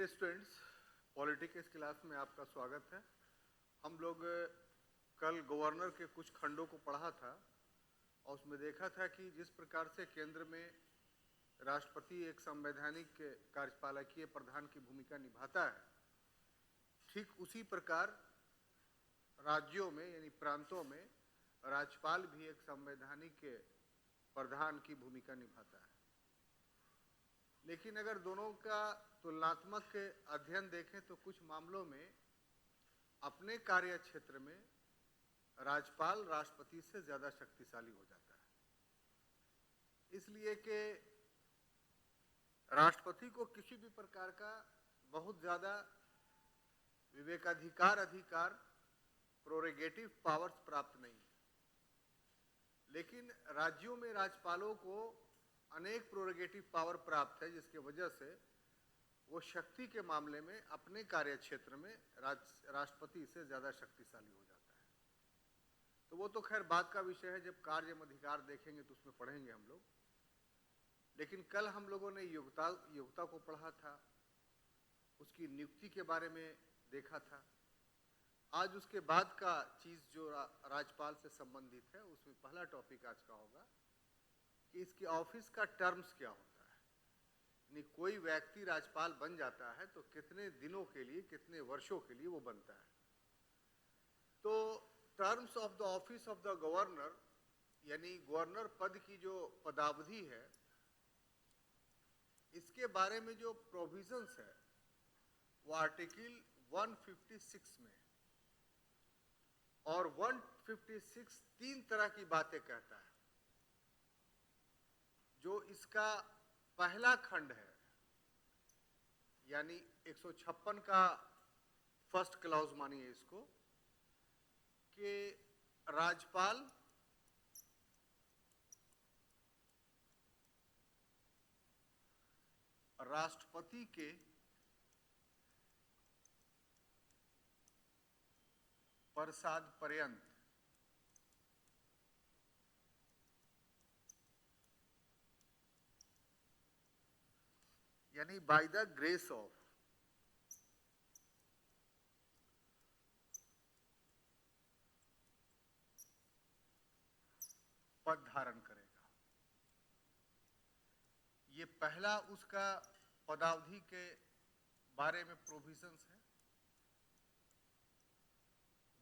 Dear students, politics class में आपका स्वागत है। हम लोग कल गवर्नर के कुछ खंडों को पढ़ा था और उसमें देखा था कि जिस प्रकार से केंद्र में राष्ट्रपति एक संवैधानिक कार्यपालकीय प्रधान की भूमिका निभाता है, ठीक उसी प्रकार राज्यों में यानी प्रांतों में राज्यपाल भी एक संवैधानिक प्रधान की भूमिका निभाता है। लेकिन अगर दोनों का तुलनात्मक अध्ययन देखें तो कुछ मामलों में अपने कार्य क्षेत्र में राज्यपाल राष्ट्रपति से ज़्यादा शक्तिशाली हो जाता है, इसलिए कि राष्ट्रपति को किसी भी प्रकार का बहुत ज़्यादा अधिकार प्रोरेगेटिव पावर्स प्राप्त नहीं है। लेकिन राज्यों में राज्यपालों को अनेक प्रोरेगेटिव पावर प्राप्त है, जिसके वजह से वो शक्ति के मामले में अपने कार्य क्षेत्र में राष्ट्रपति से ज़्यादा शक्तिशाली हो जाता है। तो वो तो खैर बात का विषय है, जब कार्य में अधिकार देखेंगे तो उसमें पढ़ेंगे हम लोग। लेकिन कल हम लोगों ने योग्यता को पढ़ा था, उसकी नियुक्ति के बारे में देखा था। आज उसके बाद का चीज़ जो राज्यपाल से संबंधित है, उसमें पहला टॉपिक आज का होगा कि इसके ऑफिस का टर्म्स क्या होता है। यानी कोई व्यक्ति राज्यपाल बन जाता है तो कितने दिनों के लिए, कितने वर्षों के लिए वो बनता है। तो terms of the office of the governor, यानी गवर्नर पद की जो पदावधि है, इसके बारे में जो प्रोविजंस है वो आर्टिकल 156 में, और 156 तीन तरह की बातें कहता है। जो इसका पहला खंड है, यानी 156 का फर्स्ट क्लॉज मानिए इसको, कि राज्यपाल राष्ट्रपति के प्रसाद पर्यंत यानी बाय द ग्रेस ऑफ पद धारण करेगा। ये पहला उसका पदावधि के बारे में प्रोविजंस है।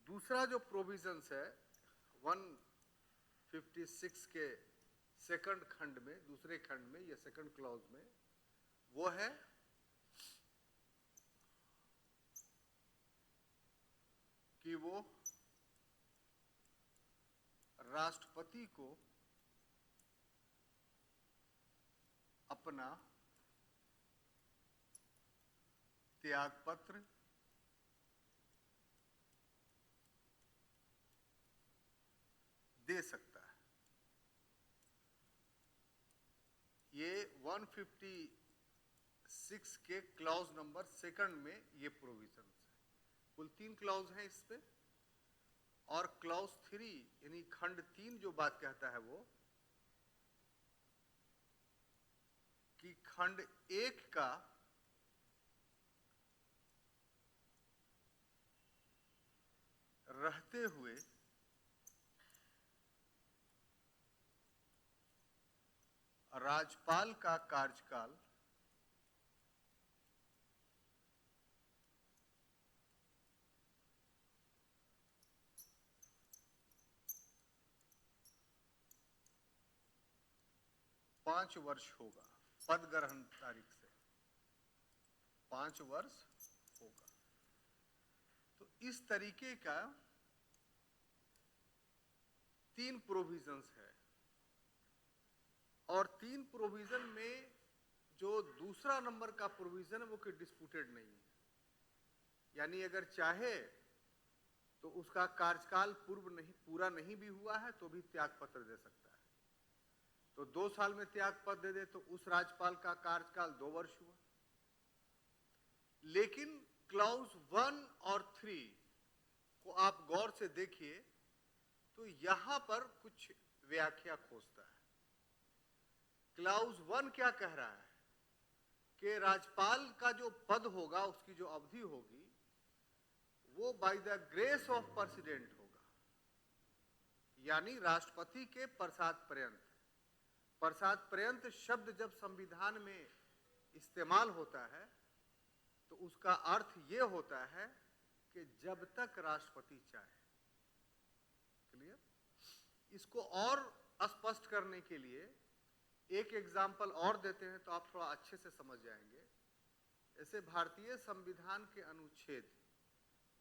दूसरा जो प्रोविजंस है 156 के सेकंड खंड में, दूसरे खंड में या सेकंड क्लॉज में, वो है कि वो राष्ट्रपति को अपना त्यागपत्र दे सकता है। ये 156 के क्लॉज नंबर सेकंड में ये प्रोविजन है। कुल 3 क्लॉज हैं इस पे, और क्लॉज 3 यानी खंड 3 जो बात कहता है वो कि खंड 1 का रहते हुए राज्यपाल का कार्यकाल पांच वर्ष होगा। पद ग्रहण तारीख से 5 वर्ष होगा। तो इस तरीके का 3 प्रोविजंस है, और 3 प्रोविजन में जो दूसरा नंबर का प्रोविजन है वो कोई डिस्प्यूटेड नहीं है। यानी अगर चाहे तो उसका कार्यकाल पूरा नहीं भी हुआ है तो भी त्यागपत्र दे सकता है। तो 2 साल में त्यागपत्र दे दे तो उस राज्यपाल का कार्यकाल 2 वर्ष हुआ। लेकिन क्लॉज 1 और 3 को आप गौर से देखिए तो यहां पर कुछ व्याख्या खोजता है। क्लॉज 1 क्या कह रहा है कि राज्यपाल का जो पद होगा, उसकी जो अवधि होगी, वो by the grace of president होगा, यानी राष्ट्रपति के प्रसाद पर्यंत। प्रसाद पर्यंत शब्द जब संविधान में इस्तेमाल होता है तो उसका अर्थ ये होता है कि जब तक राष्ट्रपति चाहे। क्लियर? इसको और स्पष्ट करने के लिए एक एग्जाम्पल और देते हैं तो आप थोड़ा अच्छे से समझ जाएंगे। ऐसे भारतीय संविधान के अनुच्छेद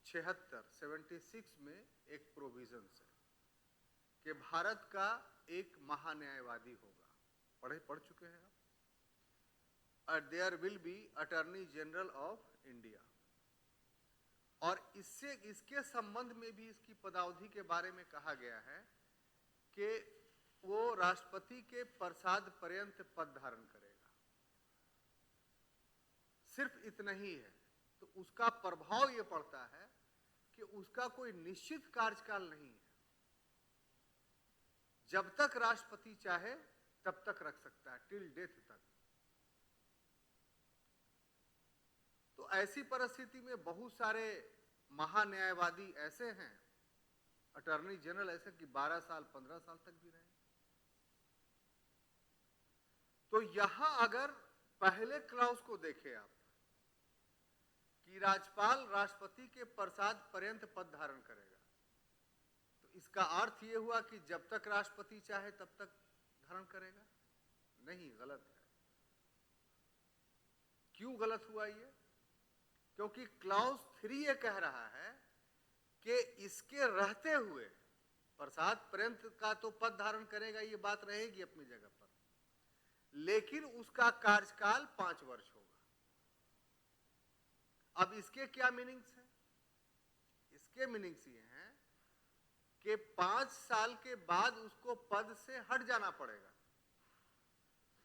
76 में एक प्रोविजन है कि भारत का एक महान्यायवादी होगा। पढ़ चुके हैं आप। There will be attorney general of India. और इसके संबंध में भी इसकी पदावधि के बारे में कहा गया है कि वो राष्ट्रपति के प्रसाद पर्यंत पद धारण करेगा। सिर्फ इतना ही है, तो उसका प्रभाव ये पड़ता है कि उसका कोई निश्चित कार्यकाल नहीं है। जब तक राष्ट्रपति चाहे तब तक रख सकता है, टिल डेथ तक। तो ऐसी परिस्थिति में बहुत सारे महान्यायवादी ऐसे हैं, अटॉर्नी जनरल ऐसे कि 12 साल 15 साल तक भी रहे। तो यहां अगर पहले क्लॉज को देखें आप कि राज्यपाल राष्ट्रपति के प्रसाद पर्यंत पद धारण करेगा, तो इसका अर्थ यह हुआ कि जब तक राष्ट्रपति चाहे तब तक धारण करेगा? नहीं, गलत है। क्यों गलत हुआ ये? क्योंकि क्लॉज 3 ये कह रहा है कि इसके रहते हुए प्रसाद पर्यंत का तो पद धारण करेगा, ये बात रहेगी अपनी जगह पर, लेकिन उसका कार्यकाल 5 वर्ष होगा। अब इसके क्या मीनिंग्स हैं? इसके मीनिंग्स ये हैं कि 5 साल के बाद उसको पद से हट जाना पड़ेगा,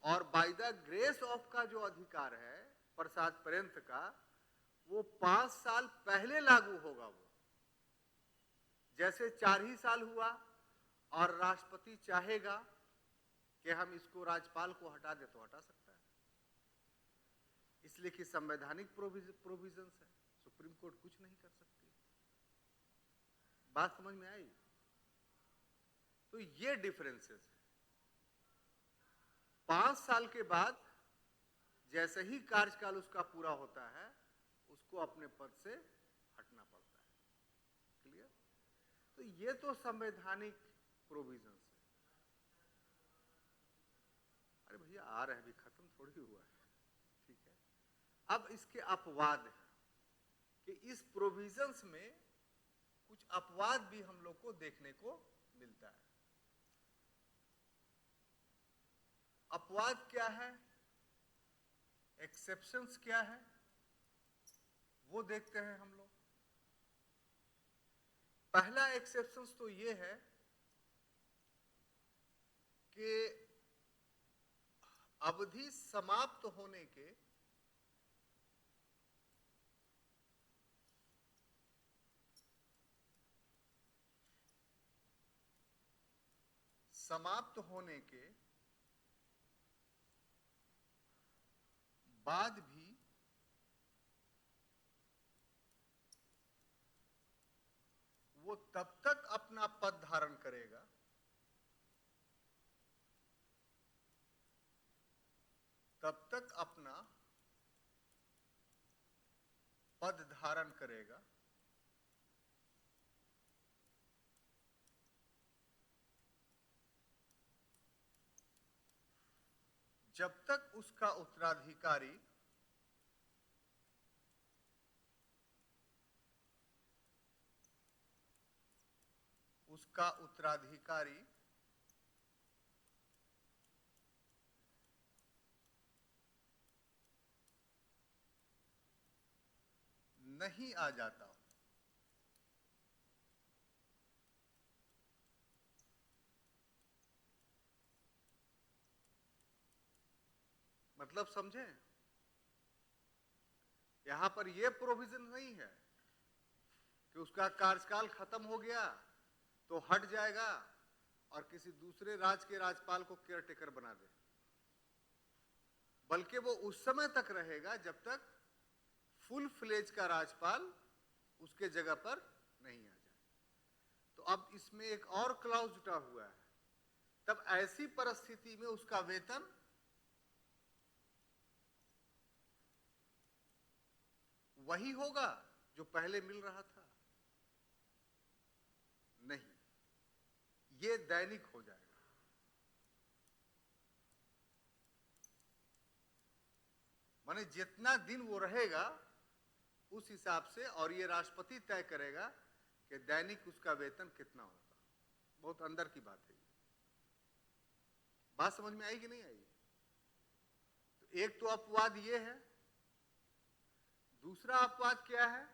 और बाय द ग्रेस ऑफ का जो अधिकार है प्रसाद पर्यंत का, वो 5 साल पहले लागू होगा। वो जैसे 4 ही साल हुआ और राष्ट्रपति चाहेगा कि हम इसको राज्यपाल को हटा दे तो हटा सकता है, इसलिए कि संवैधानिक प्रोविजंस है, सुप्रीम कोर्ट कुछ नहीं कर सकती। बात समझ में आई? तो ये डिफरेंसेस है। 5 साल के बाद जैसे ही कार्यकाल उसका पूरा होता है, उसको अपने पद से हटना पड़ता है। क्लियर? तो ये तो संवैधानिक प्रोविजंस है। अरे भैया आ रहे, अभी खत्म थोड़ी हुआ है, ठीक है। अब इसके अपवाद हैं कि इस प्रोविजंस में कुछ अपवाद भी हम लोग को देखने को मिलता है। अपवाद क्या है, एक्सेप्शंस क्या है, वो देखते हैं हम लोग। पहला एक्सेप्शंस तो ये है कि अवधि समाप्त होने के बाद भी वो तब तक अपना पद धारण करेगा जब तक उसका उत्तराधिकारी नहीं आ जाता। मतलब समझे? यहां पर यह प्रोविजन नहीं है कि उसका कार्यकाल खत्म हो गया तो हट जाएगा और किसी दूसरे राज्य के राज्यपाल को केयरटेकर बना दे। बल्कि वो उस समय तक रहेगा जब तक फुल फ्लेज का राज्यपाल उसके जगह पर नहीं आ जाए। तो अब इसमें एक और क्लॉज जुटा हुआ है, तब ऐसी परिस्थिति में उसका वेतन वही होगा जो पहले मिल रहा था? नहीं, ये दैनिक हो जाएगा। माने जितना दिन वो रहेगा उस हिसाब से, और ये राष्ट्रपति तय करेगा कि दैनिक उसका वेतन कितना होगा। बहुत अंदर की बात है। बात समझ में आई कि नहीं आई? तो एक तो अपवाद ये है। दूसरा अपवाद क्या है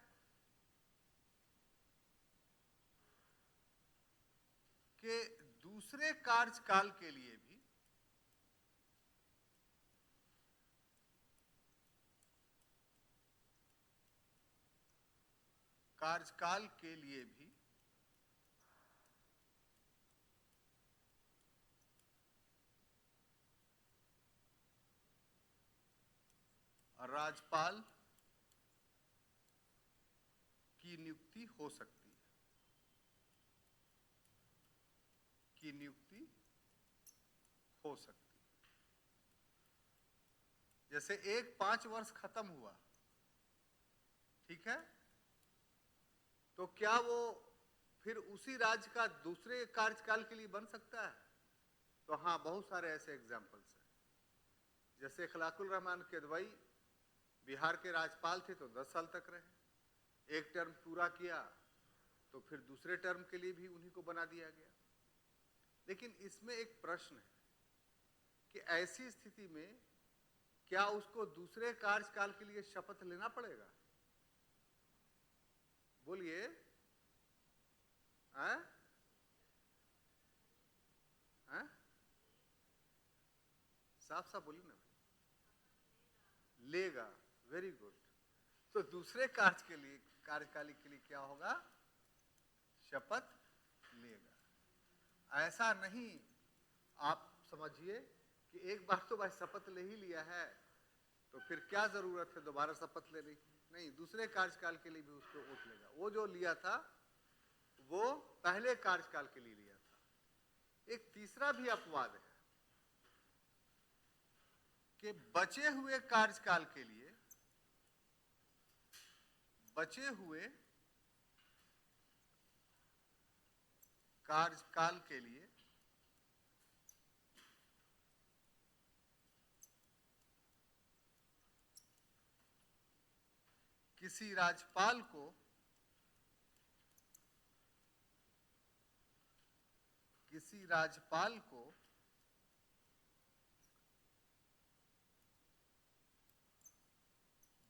कि दूसरे कार्यकाल के लिए भी राज्यपाल की नियुक्ति हो सकती है, जैसे एक 5 वर्ष खत्म हुआ, ठीक है, तो क्या वो फिर उसी राज्य का दूसरे कार्यकाल के लिए बन सकता है? तो हाँ, बहुत सारे ऐसे एग्जाम्पल्स हैं। जैसे खलाकुल रहमान किदवई बिहार के राज्यपाल थे तो 10 साल तक रहे, एक टर्म पूरा किया तो फिर दूसरे टर्म के लिए भी उन्हीं को बना दिया गया। लेकिन इसमें एक प्रश्न है कि ऐसी स्थिति में क्या उसको दूसरे कार्यकाल के लिए शपथ लेना पड़ेगा? बोलिए, साफ साफ बोलिए ना। लेगा, वेरी गुड। तो दूसरे कार्यकाल के लिए क्या होगा? शपथ लेगा। ऐसा नहीं आप समझिए कि एक बार तो भाई शपथ ले ही लिया है तो फिर क्या जरूरत है दोबारा शपथ लेने की? नहीं, दूसरे कार्यकाल के लिए भी उसको वोट लेगा। वो जो लिया था वो पहले कार्यकाल के लिए लिया था। एक तीसरा भी अपवाद है कि बचे हुए कार्यकाल के लिए किसी राज्यपाल को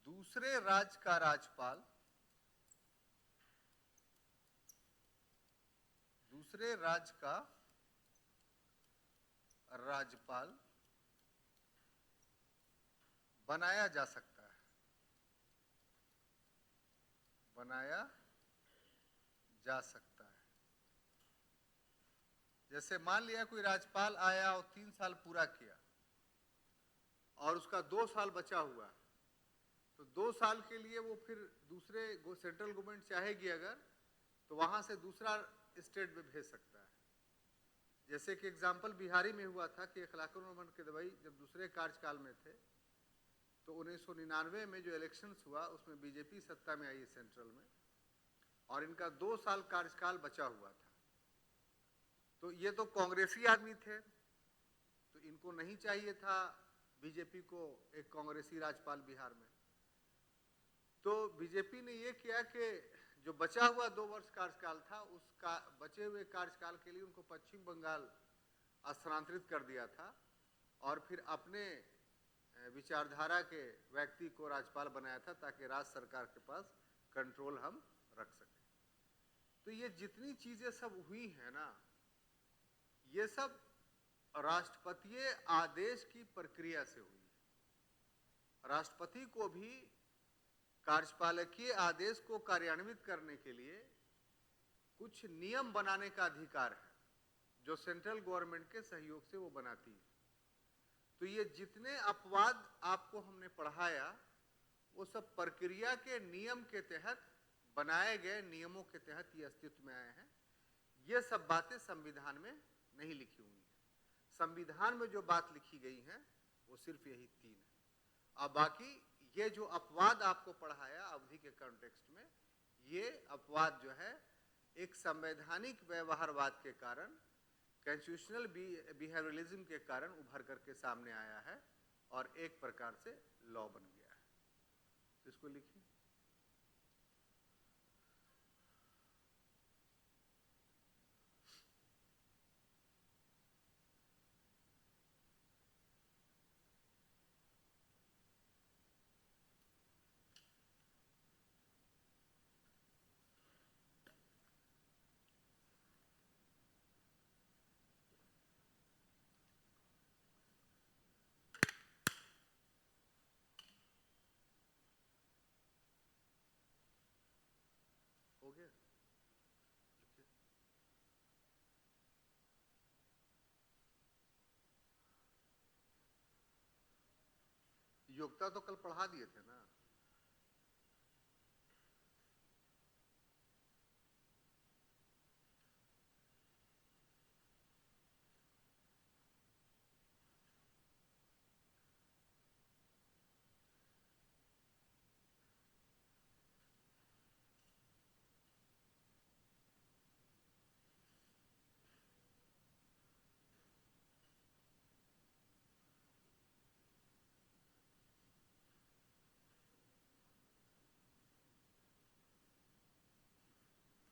दूसरे राज्य का राज्यपाल बनाया जा सकता है। जैसे मान लिया कोई राज्यपाल आया और 3 साल पूरा किया और उसका 2 साल बचा हुआ, तो 2 साल के लिए वो फिर दूसरे सेंट्रल गवर्नमेंट चाहेगी अगर तो वहां से दूसरा स्टेट में भेज सकता है। जैसे कि एग्जाम्पल बिहारी में हुआ था कि खलाकुल रहमान किदवई जब दूसरे कार्यकाल में थे तो 1999 में जो इलेक्शंस हुआ उसमें बीजेपी सत्ता में आई सेंट्रल में, और इनका 2 साल कार्यकाल बचा हुआ था। तो ये तो कांग्रेसी आदमी थे, तो इनको नहीं चाहिए था बीजेपी को एक कांग्रेसी राज्यपाल बिहार में। तो बीजेपी ने ये किया कि जो बचा हुआ 2 वर्ष कार्यकाल था उसका बचे हुए कार्यकाल के लिए उनको पश्चिम बंगाल स्थानांतरित कर दिया था और फिर अपने विचारधारा के व्यक्ति को राज्यपाल बनाया था ताकि राज्य सरकार के पास कंट्रोल हम रख सकें। तो ये जितनी चीजें सब हुई है ना, ये सब राष्ट्रपतीय आदेश की प्रक्रिया से हुई है। राष्ट्रपति को भी कार्यपालकीय आदेश को कार्यान्वित करने के लिए कुछ नियम बनाने का अधिकार है जो सेंट्रल गवर्नमेंट के सहयोग से वो बनाती है। तो ये जितने अपवाद आपको हमने पढ़ाया वो सब प्रक्रिया के नियम के तहत बनाए गए नियमों के तहत ये अस्तित्व में आए हैं। ये सब बातें संविधान में नहीं लिखी हुई हैं। संविधान में जो बात लिखी गई है वो सिर्फ यही 3 है। अब बाकी ये जो अपवाद आपको पढ़ाया अवधि के कॉन्टेक्स्ट में, ये अपवाद जो है एक संवैधानिक व्यवहारवाद के कारण, कॉन्स्टिट्यूशनल बिहेवियरलिज्म के कारण उभर करके सामने आया है और एक प्रकार से लॉ बन गया है। इसको लिखिए। हो गया? योग्यता तो कल पढ़ा दिए थे ना।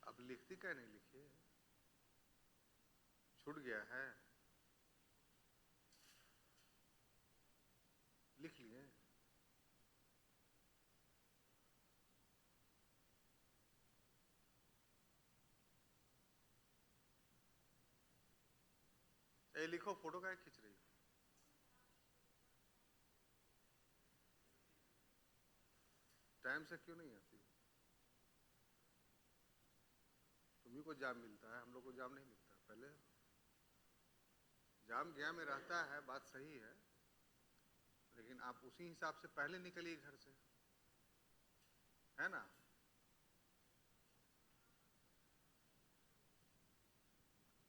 अब लिखती क्या नहीं लिखी? छूट गया है? लिख लिए? ए लिखो, फोटो क्या खींच रही हो? टाइम से क्यों नहीं आती? तुम्ही को जाम मिलता है, हम लोग को जाम नहीं मिलता। पहले जाम गया में रहता है, बात सही है, लेकिन आप उसी हिसाब से पहले निकलिए घर से, है ना?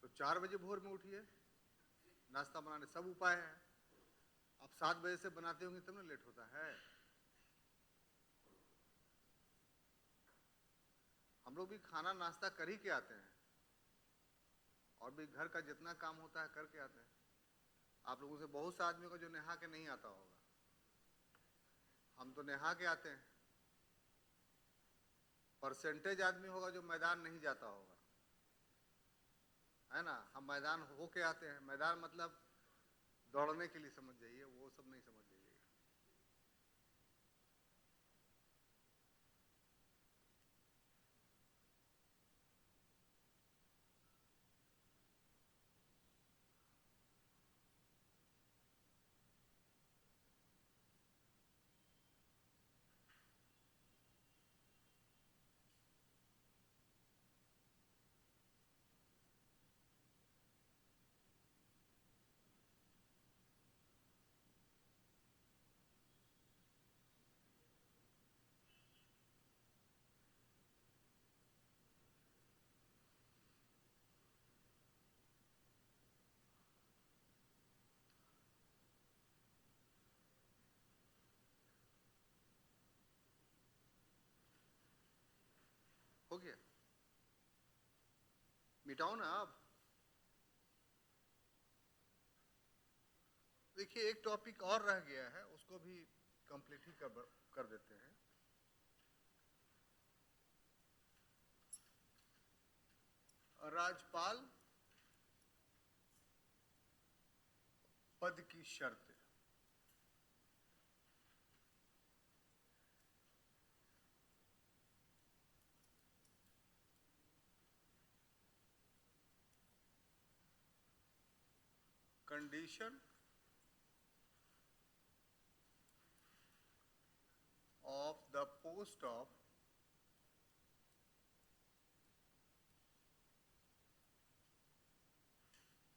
तो 4 बजे भोर में उठिए, नाश्ता बनाने सब उपाय है। आप 7 बजे से बनाते होंगे तब ना लेट होता है। हम लोग भी खाना नाश्ता कर ही के आते हैं, और भी घर का जितना काम होता है करके आते हैं। आप लोगों से बहुत से आदमियों को जो नहा के नहीं आता होगा, हम तो नहा के आते हैं। परसेंटेज आदमी होगा जो मैदान नहीं जाता होगा, है ना? हम मैदान होके आते हैं। मैदान मतलब दौड़ने के लिए समझ जाइए, वो सब नहीं समझ जाइएगा। हो गया? मिटाओ ना आप। देखिए, एक टॉपिक और रह गया है, उसको भी कंप्लीट ही कर देते हैं। राज्यपाल पद की शर्त। Condition of the post of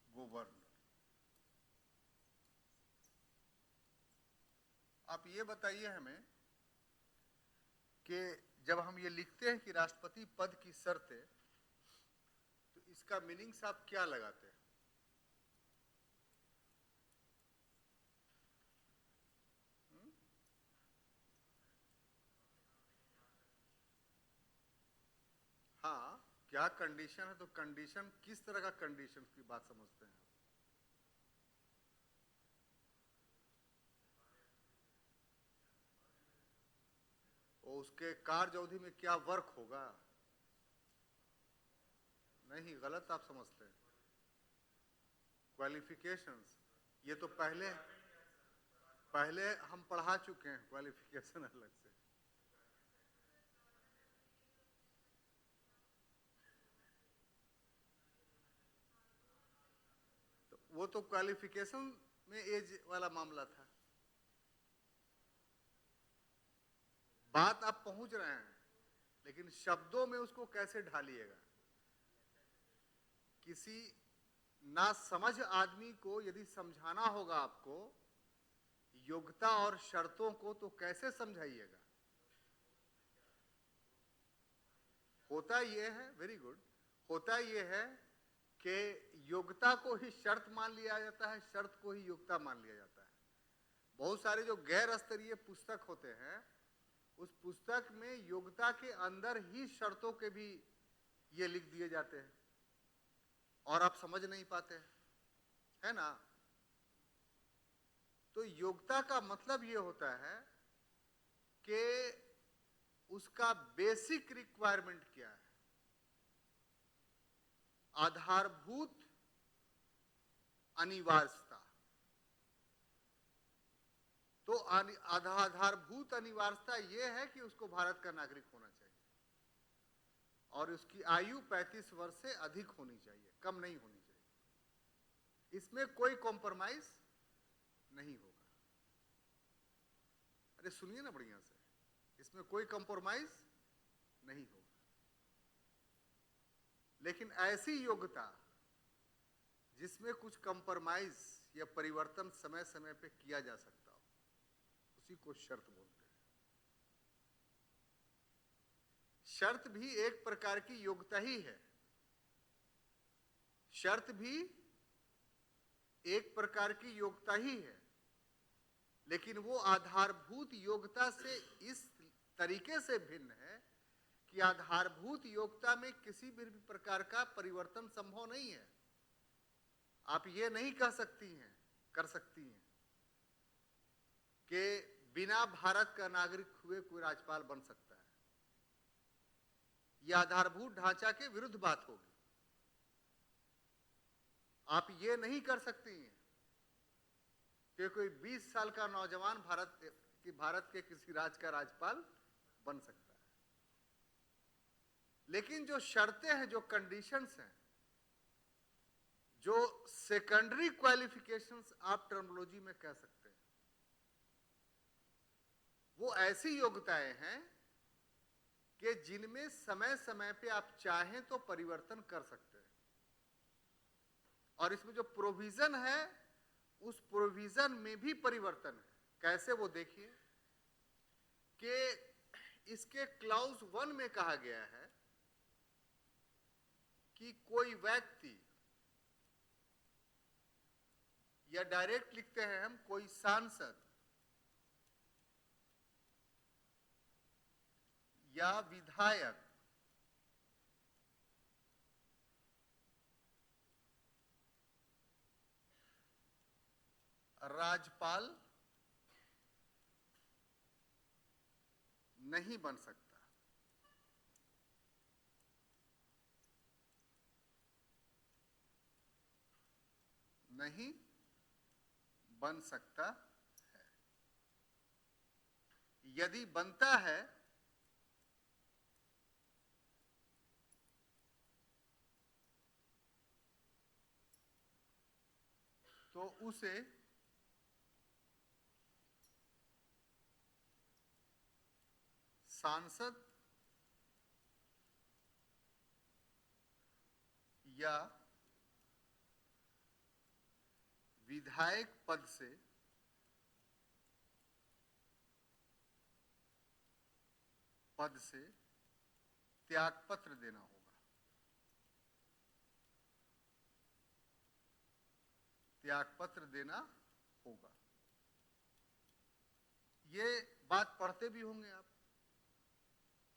governor. आप ये बताइए हमें कि जब हम ये लिखते हैं कि राष्ट्रपति पद की शर्तें, तो इसका मीनिंग्स आप क्या लगाते हैं? हाँ, क्या कंडीशन है, तो कंडीशन किस तरह का कंडीशन की बात समझते हैं? और उसके कार्य अवधि में क्या वर्क होगा? नहीं, गलत आप समझते हैं। क्वालिफिकेशंस, ये तो पहले पहले हम पढ़ा चुके हैं, क्वालिफिकेशन अलग से। तो वो तो क्वालिफिकेशन में एज वाला मामला था। बात आप पहुंच रहे हैं, लेकिन शब्दों में उसको कैसे ढालिएगा? किसी ना समझ आदमी को यदि समझाना होगा आपको योग्यता और शर्तों को, तो कैसे समझाइएगा? होता यह है, वेरी गुड, होता यह है कि योग्यता को ही शर्त मान लिया जाता है, शर्त को ही योग्यता मान लिया जाता है। बहुत सारे जो गैर स्तरीय पुस्तक होते हैं, उस पुस्तक में योग्यता के अंदर ही शर्तों के भी ये लिख दिए जाते हैं और आप समझ नहीं पाते हैं, है ना? तो योग्यता का मतलब ये होता है कि उसका बेसिक रिक्वायरमेंट क्या है, आधारभूत अनिवार्यता। तो आधारभूत अनिवार्यता यह है कि उसको भारत का नागरिक होना चाहिए और उसकी आयु 35 वर्ष से अधिक होनी चाहिए, कम नहीं होनी चाहिए। इसमें कोई कॉम्प्रोमाइज नहीं होगा। अरे सुनिए ना बढ़िया से, इसमें कोई कॉम्प्रोमाइज नहीं होगा। लेकिन ऐसी योग्यता जिसमें कुछ कॉम्प्रोमाइज या परिवर्तन समय समय पे किया जा सकता हो, उसी को शर्त बोलते हैं। शर्त भी एक प्रकार की योग्यता ही है। शर्त भी एक प्रकार की योग्यता ही है, लेकिन वो आधारभूत योग्यता से इस तरीके से भिन्न है कि आधारभूत योग्यता में किसी भी प्रकार का परिवर्तन संभव नहीं है। आप ये नहीं कर सकती हैं कि बिना भारत का नागरिक हुए कोई राज्यपाल बन सकता है। यह आधारभूत ढांचा के विरुद्ध बात होगी। आप ये नहीं कर सकती हैं कि कोई 20 साल का नौजवान भारत के किसी राज्य का राज्यपाल बन सकता है। लेकिन जो शर्तें हैं, जो कंडीशंस हैं, जो सेकेंडरी क्वालिफिकेशंस आप टर्मिनोलॉजी में कह सकते हैं, वो ऐसी योग्यताएं हैं कि जिनमें समय समय पे आप चाहें तो परिवर्तन कर सकते हैं। और इसमें जो प्रोविजन है, उस प्रोविजन में भी परिवर्तन है। कैसे, वो देखिए कि इसके क्लाउज 1 में कहा गया है कि कोई व्यक्ति, या डायरेक्ट लिखते हैं हम, कोई सांसद या विधायक राज्यपाल नहीं बन सकता। नहीं बन सकता है। यदि बनता है तो उसे सांसद या विधायक पद से पद से त्यागपत्र देना होगा। त्यागपत्र देना होगा। ये बात पढ़ते भी होंगे आप।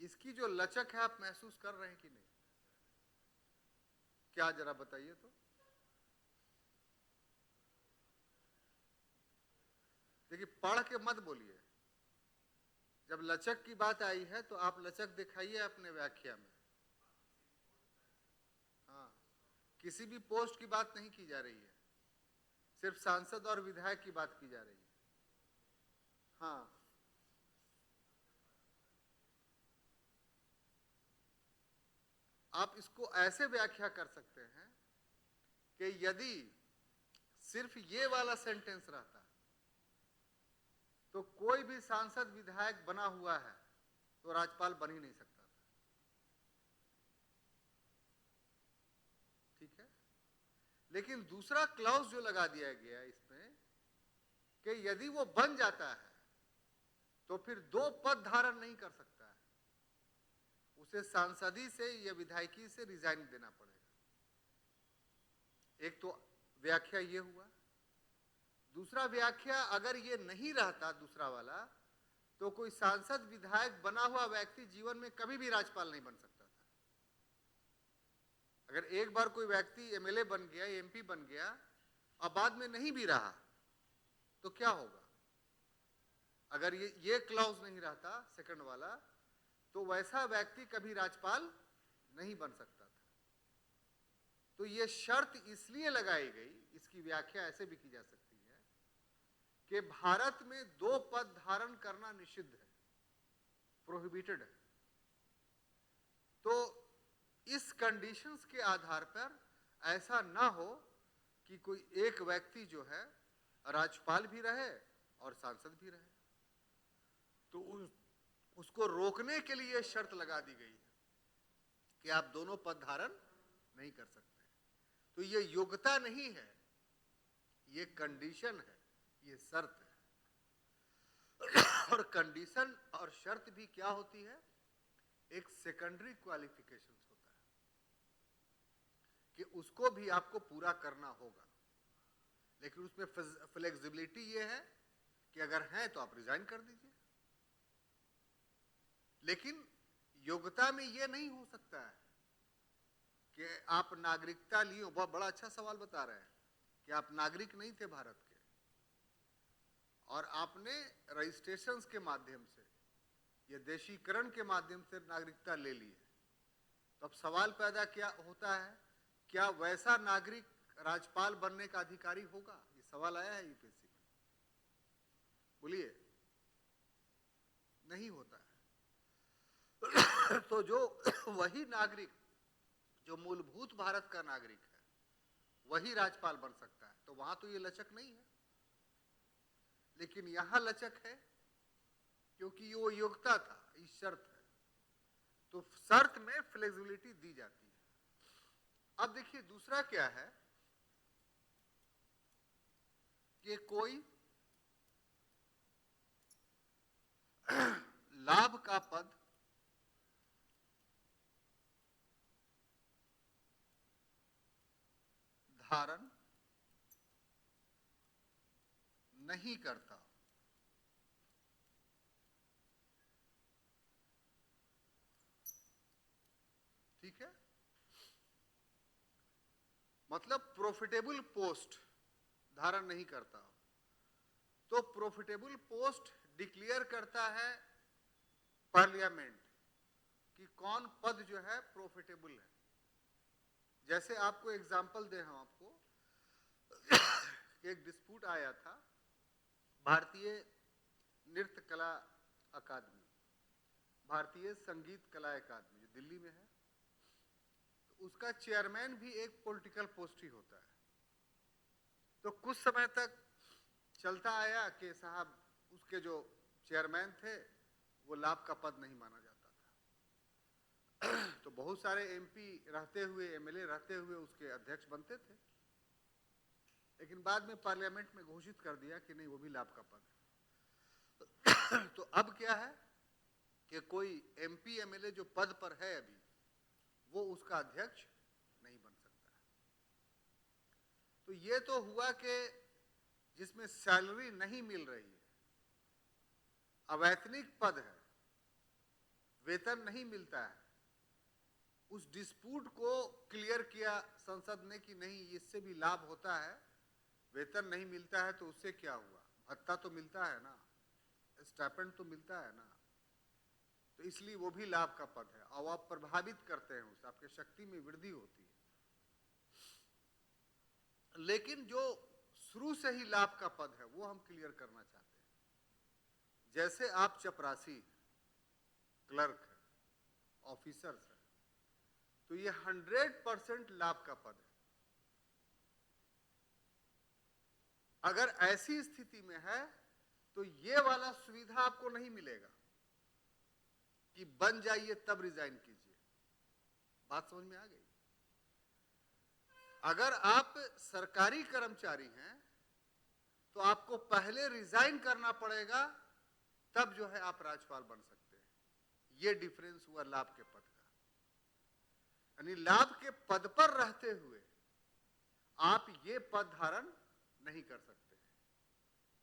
इसकी जो लचक है आप महसूस कर रहे हैं कि नहीं? क्या जरा बताइए तो। देखिए, पढ़ के मत बोलिए। जब लचक की बात आई है तो आप लचक दिखाइए अपने व्याख्या में। हाँ, किसी भी पोस्ट की बात नहीं की जा रही है, सिर्फ सांसद और विधायक की बात की जा रही है। हाँ, आप इसको ऐसे व्याख्या कर सकते हैं कि यदि सिर्फ ये वाला सेंटेंस रहता तो कोई भी सांसद विधायक बना हुआ है तो राज्यपाल बन ही नहीं सकता था। ठीक है, लेकिन दूसरा क्लॉज जो लगा दिया गया इसमें कि यदि वो बन जाता है तो फिर 2 पद धारण नहीं कर सकता है, उसे सांसदी से या विधायकी से रिजाइन देना पड़ेगा। एक तो व्याख्या ये हुआ। दूसरा व्याख्या, अगर ये नहीं रहता दूसरा वाला, तो कोई सांसद विधायक बना हुआ व्यक्ति जीवन में कभी भी राज्यपाल नहीं बन सकता था। अगर एक बार कोई व्यक्ति एमएलए बन गया, एमपी बन गया और बाद में नहीं भी रहा तो क्या होगा? अगर ये क्लॉज नहीं रहता सेकंड वाला, तो वैसा व्यक्ति कभी राज्यपाल नहीं बन सकता था। तो ये शर्त इसलिए लगाई गई, इसकी व्याख्या ऐसे भी की जा सकती है कि भारत में 2 पद धारण करना निषिद्ध है, प्रोहिबिटेड है। तो इस कंडीशंस के आधार पर ऐसा ना हो कि कोई एक व्यक्ति जो है राज्यपाल भी रहे और सांसद भी रहे, तो उसको रोकने के लिए शर्त लगा दी गई है कि आप दोनों पद धारण नहीं कर सकते। तो ये योग्यता नहीं है, ये कंडीशन है, ये शर्त है। और कंडीशन और शर्त भी क्या होती है? एक सेकेंडरी क्वालिफिकेशन होता है कि उसको भी आपको पूरा करना होगा, लेकिन उसमें फ्लेक्सिबिलिटी ये है कि अगर है तो आप रिजाइन कर दीजिए। लेकिन योग्यता में यह नहीं हो सकता है कि आप नागरिकता लिए। बहुत बड़ा अच्छा सवाल बता रहे हैं कि आप नागरिक नहीं थे भारत के और आपने रजिस्ट्रेशन के माध्यम से या देशीकरण के माध्यम से नागरिकता ले ली है। तो अब सवाल पैदा क्या होता है, क्या वैसा नागरिक राज्यपाल बनने का अधिकारी होगा? ये सवाल आया है यूपीएससी में। बोलिए, नहीं होता है। तो जो वही नागरिक जो मूलभूत भारत का नागरिक है वही राज्यपाल बन सकता है। तो वहां तो ये लचक नहीं है, लेकिन यहां लचक है क्योंकि वो योग्यता था, इस शर्त है। तो शर्त में फ्लेक्सिबिलिटी दी जाती है। अब देखिए दूसरा क्या है कि कोई लाभ का पद धारण नहीं करता, ठीक है, मतलब प्रॉफिटेबल पोस्ट धारण नहीं करता। तो प्रॉफिटेबल पोस्ट डिक्लेयर करता है पार्लियामेंट कि कौन पद जो है प्रॉफिटेबल है। जैसे आपको एग्जांपल दें हम आपको, एक डिस्प्यूट आया था भारतीय नृत्य कला अकादमी, भारतीय संगीत कला अकादमी जो दिल्ली में है, तो उसका चेयरमैन भी एक पॉलिटिकल पोस्ट ही होता है। तो कुछ समय तक चलता आया कि साहब उसके जो चेयरमैन थे वो लाभ का पद नहीं माना जाता था। तो बहुत सारे एमपी रहते हुए, एमएलए रहते हुए उसके अध्यक्ष बनते थे, लेकिन बाद में पार्लियामेंट में घोषित कर दिया कि नहीं, वो भी लाभ का पद है। तो अब क्या है कि कोई एमपी एमएलए जो पद पर है अभी, वो उसका अध्यक्ष नहीं बन सकता। तो ये तो हुआ कि जिसमें सैलरी नहीं मिल रही है, अवैतनिक पद है, वेतन नहीं मिलता है, उस डिस्प्यूट को क्लियर किया संसद ने कि नहीं, इससे भी लाभ होता है। वेतन नहीं मिलता है तो उससे क्या हुआ, भत्ता तो मिलता है ना, स्टाइपेंड तो मिलता है ना, तो इसलिए वो भी लाभ का पद है और आप प्रभावित करते हैं उससे, आपके शक्ति में वृद्धि होती है। लेकिन जो शुरू से ही लाभ का पद है वो हम क्लियर करना चाहते हैं। जैसे आप चपरासी, क्लर्क है, ऑफिसर्स है, तो ये 100% लाभ का पद है। अगर ऐसी स्थिति में है तो ये वाला सुविधा आपको नहीं मिलेगा कि बन जाइए तब रिजाइन कीजिए। बात समझ में आ गई? अगर आप सरकारी कर्मचारी हैं तो आपको पहले रिजाइन करना पड़ेगा, तब जो है आप राज्यपाल बन सकते हैं। ये डिफरेंस हुआ लाभ के पद का। यानी लाभ के पद पर रहते हुए आप ये पद धारण नहीं कर सकते।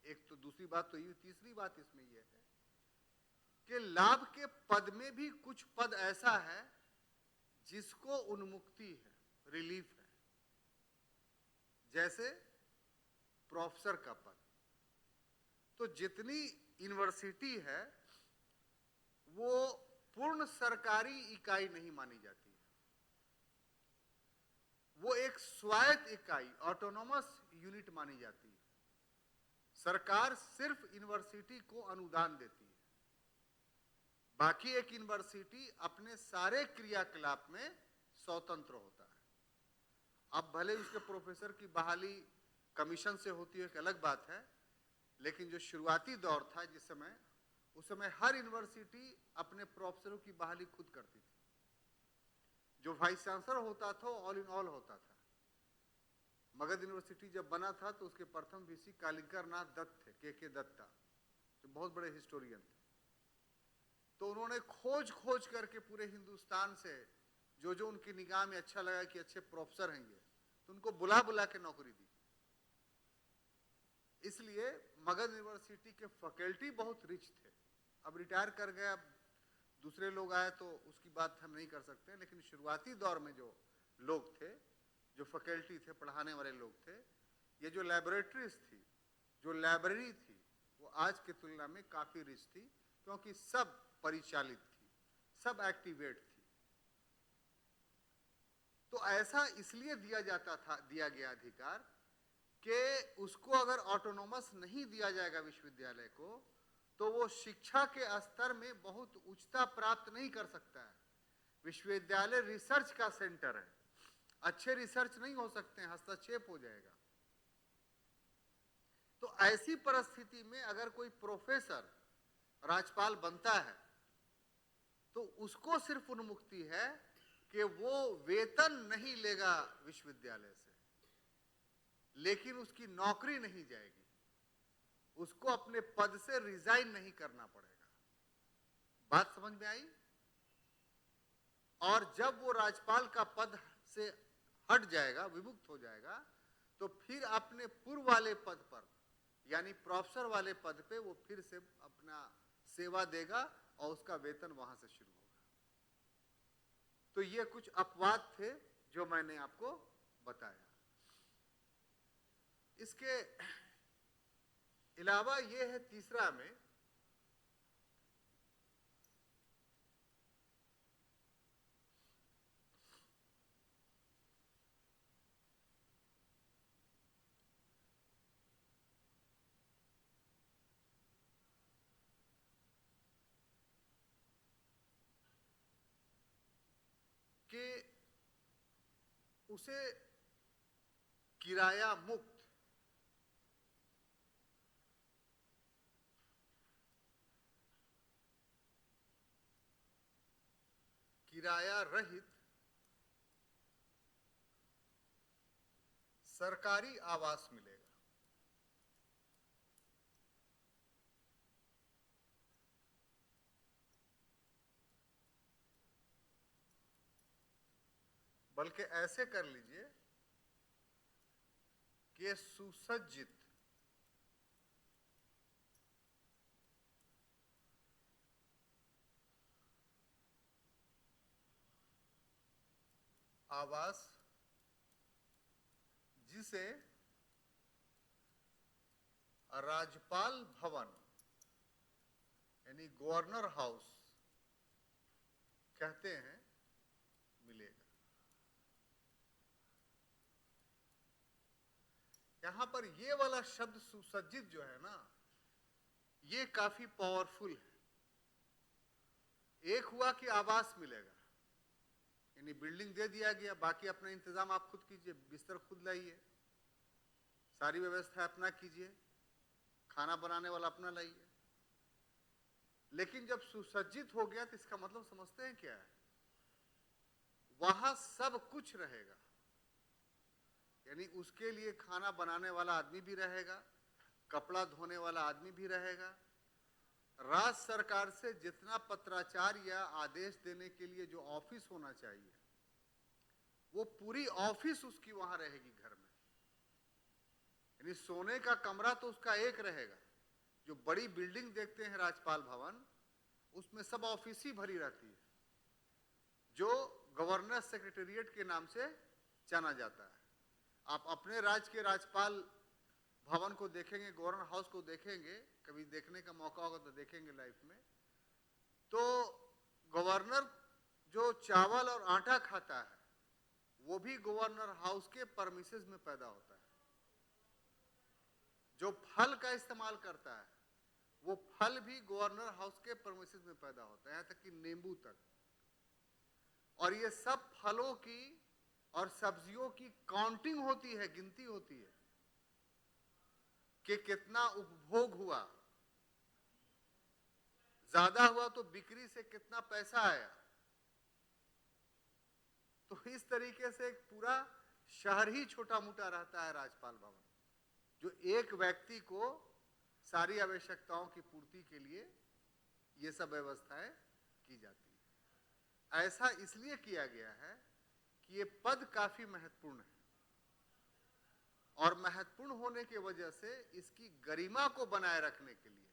एक तो दूसरी बात तो ये, तीसरी बात इसमें यह है कि लाभ के पद में भी कुछ पद ऐसा है जिसको उन्मुक्ति है, रिलीफ है। जैसे प्रोफेसर का पद, तो जितनी यूनिवर्सिटी है वो पूर्ण सरकारी इकाई नहीं मानी जाती है, वो एक स्वायत्त इकाई, ऑटोनोमस यूनिट मानी जाती है। सरकार सिर्फ यूनिवर्सिटी को अनुदान देती है, बाकी एक यूनिवर्सिटी अपने सारे क्रियाकलाप में स्वतंत्र होता है। अब भले उसके प्रोफेसर की बहाली कमीशन से होती है, एक अलग बात है, लेकिन जो शुरुआती दौर था जिस समय, उस समय हर यूनिवर्सिटी अपने प्रोफेसरों की बहाली खुद करती थी। जो वाइस चांसलर होता था ऑल इन ऑल होता था। मगध यूनिवर्सिटी जब बना था तो उसके प्रथम वीसी कालिकर नाथ दत्त थे, के दत्ता, जो बहुत बड़े हिस्टोरियन थे। तो उन्होंने खोज करके पूरे हिंदुस्तान से जो जो उनकी निगाह में अच्छा लगा कि अच्छे प्रोफेसर हैं ये, तो उनको बुला बुला के नौकरी दी। इसलिए मगध यूनिवर्सिटी के फैकल्टी बहुत रिच थे। अब रिटायर कर गए, अब दूसरे लोग आए तो उसकी बात हम नहीं कर सकते, लेकिन शुरुआती दौर में जो लोग थे, जो फैकल्टी थे, पढ़ाने वाले लोग थे, ये जो लैबोरेटरीज थी, जो लाइब्रेरी थी, वो आज की तुलना में काफी रिच थी, क्योंकि सब परिचालित थी, सब एक्टिवेट थी। तो ऐसा इसलिए दिया गया अधिकार कि उसको अगर ऑटोनोमस नहीं दिया जाएगा विश्वविद्यालय को, तो वो शिक्षा के स्तर में बहुत उच्चता प्राप्त नहीं कर सकता है। विश्वविद्यालय रिसर्च का सेंटर है, अच्छे रिसर्च नहीं हो सकते हैं, हस्तक्षेप हो जाएगा। तो ऐसी परिस्थिति में अगर कोई प्रोफेसर राज्यपाल बनता है तो उसको सिर्फ उन्मुक्ति है कि वो वेतन नहीं लेगा विश्वविद्यालय से, लेकिन उसकी नौकरी नहीं जाएगी, उसको अपने पद से रिजाइन नहीं करना पड़ेगा। बात समझ में आई? और जब वो राज्यपाल का पद से हट जाएगा, विमुक्त हो जाएगा, तो फिर अपने पूर्व वाले पद पर, यानी प्रोफेसर वाले पद पे वो फिर से अपना सेवा देगा और उसका वेतन वहां से शुरू होगा। तो ये कुछ अपवाद थे जो मैंने आपको बताया। इसके अलावा ये है तीसरा में, कि उसे किराया मुक्त, किराया रहित सरकारी आवास मिलेगा। बल्कि ऐसे कर लीजिए कि सुसज्जित आवास जिसे राज्यपाल भवन यानी गवर्नर हाउस कहते हैं मिलेगा। यहां पर ये वाला शब्द सुसज्जित जो है ना, ये काफी पावरफुल है। एक हुआ कि आवास मिलेगा, यानी बिल्डिंग दे दिया गया, बाकी अपना इंतजाम आप खुद कीजिए, बिस्तर खुद लाइए, सारी व्यवस्था अपना कीजिए, खाना बनाने वाला अपना लाइए। लेकिन जब सुसज्जित हो गया तो इसका मतलब समझते हैं क्या है? वहां सब कुछ रहेगा, यानी उसके लिए खाना बनाने वाला आदमी भी रहेगा, कपड़ा धोने वाला आदमी भी रहेगा। राज्य सरकार से जितना पत्राचार या आदेश देने के लिए जो ऑफिस होना चाहिए, वो पूरी ऑफिस उसकी वहां रहेगी घर में। यानी सोने का कमरा तो उसका एक रहेगा। जो बड़ी बिल्डिंग देखते हैं राज्यपाल भवन, उसमें सब ऑफिस ही भरी रहती है, जो गवर्नर सेक्रेटेरिएट के नाम से जाना जाता है। आप अपने राज्य के राज्यपाल भवन को देखेंगे, गवर्नर हाउस को देखेंगे, कभी देखने का मौका होगा तो देखेंगे लाइफ में, तो गवर्नर जो चावल और आटा खाता है वो भी गवर्नर हाउस के परमिसेस में पैदा होता है। जो फल का इस्तेमाल करता है वो फल भी गवर्नर हाउस के परमिसेस में पैदा होता है, यहां तक कि नींबू तक। और ये सब फलों की और सब्जियों की काउंटिंग होती है, गिनती होती है कि कितना उपभोग हुआ, ज्यादा हुआ तो बिक्री से कितना पैसा आया। तो इस तरीके से एक पूरा शहर ही छोटा मोटा रहता है राज्यपाल भवन, जो एक व्यक्ति को सारी आवश्यकताओं की पूर्ति के लिए ये सब व्यवस्थाएं की जाती है। ऐसा इसलिए किया गया है कि ये पद काफी महत्वपूर्ण है, और महत्वपूर्ण होने की वजह से इसकी गरिमा को बनाए रखने के लिए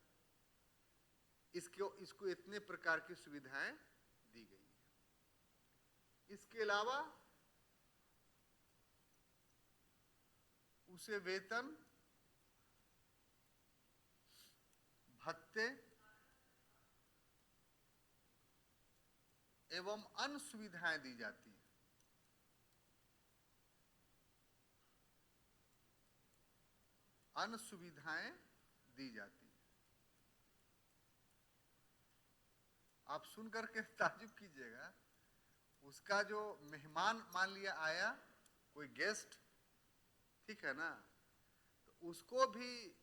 इसको इतने प्रकार की सुविधाएं दी गई है। इसके अलावा उसे वेतन, भत्ते एवं अन्य सुविधाएं दी जाती हैं। अन्य सुविधाएं दी जाती हैं। आप सुनकर के ताज्जुब कीजिएगा, उसका जो मेहमान मान लिया आया, कोई गेस्ट, ठीक है ना, तो उसको भी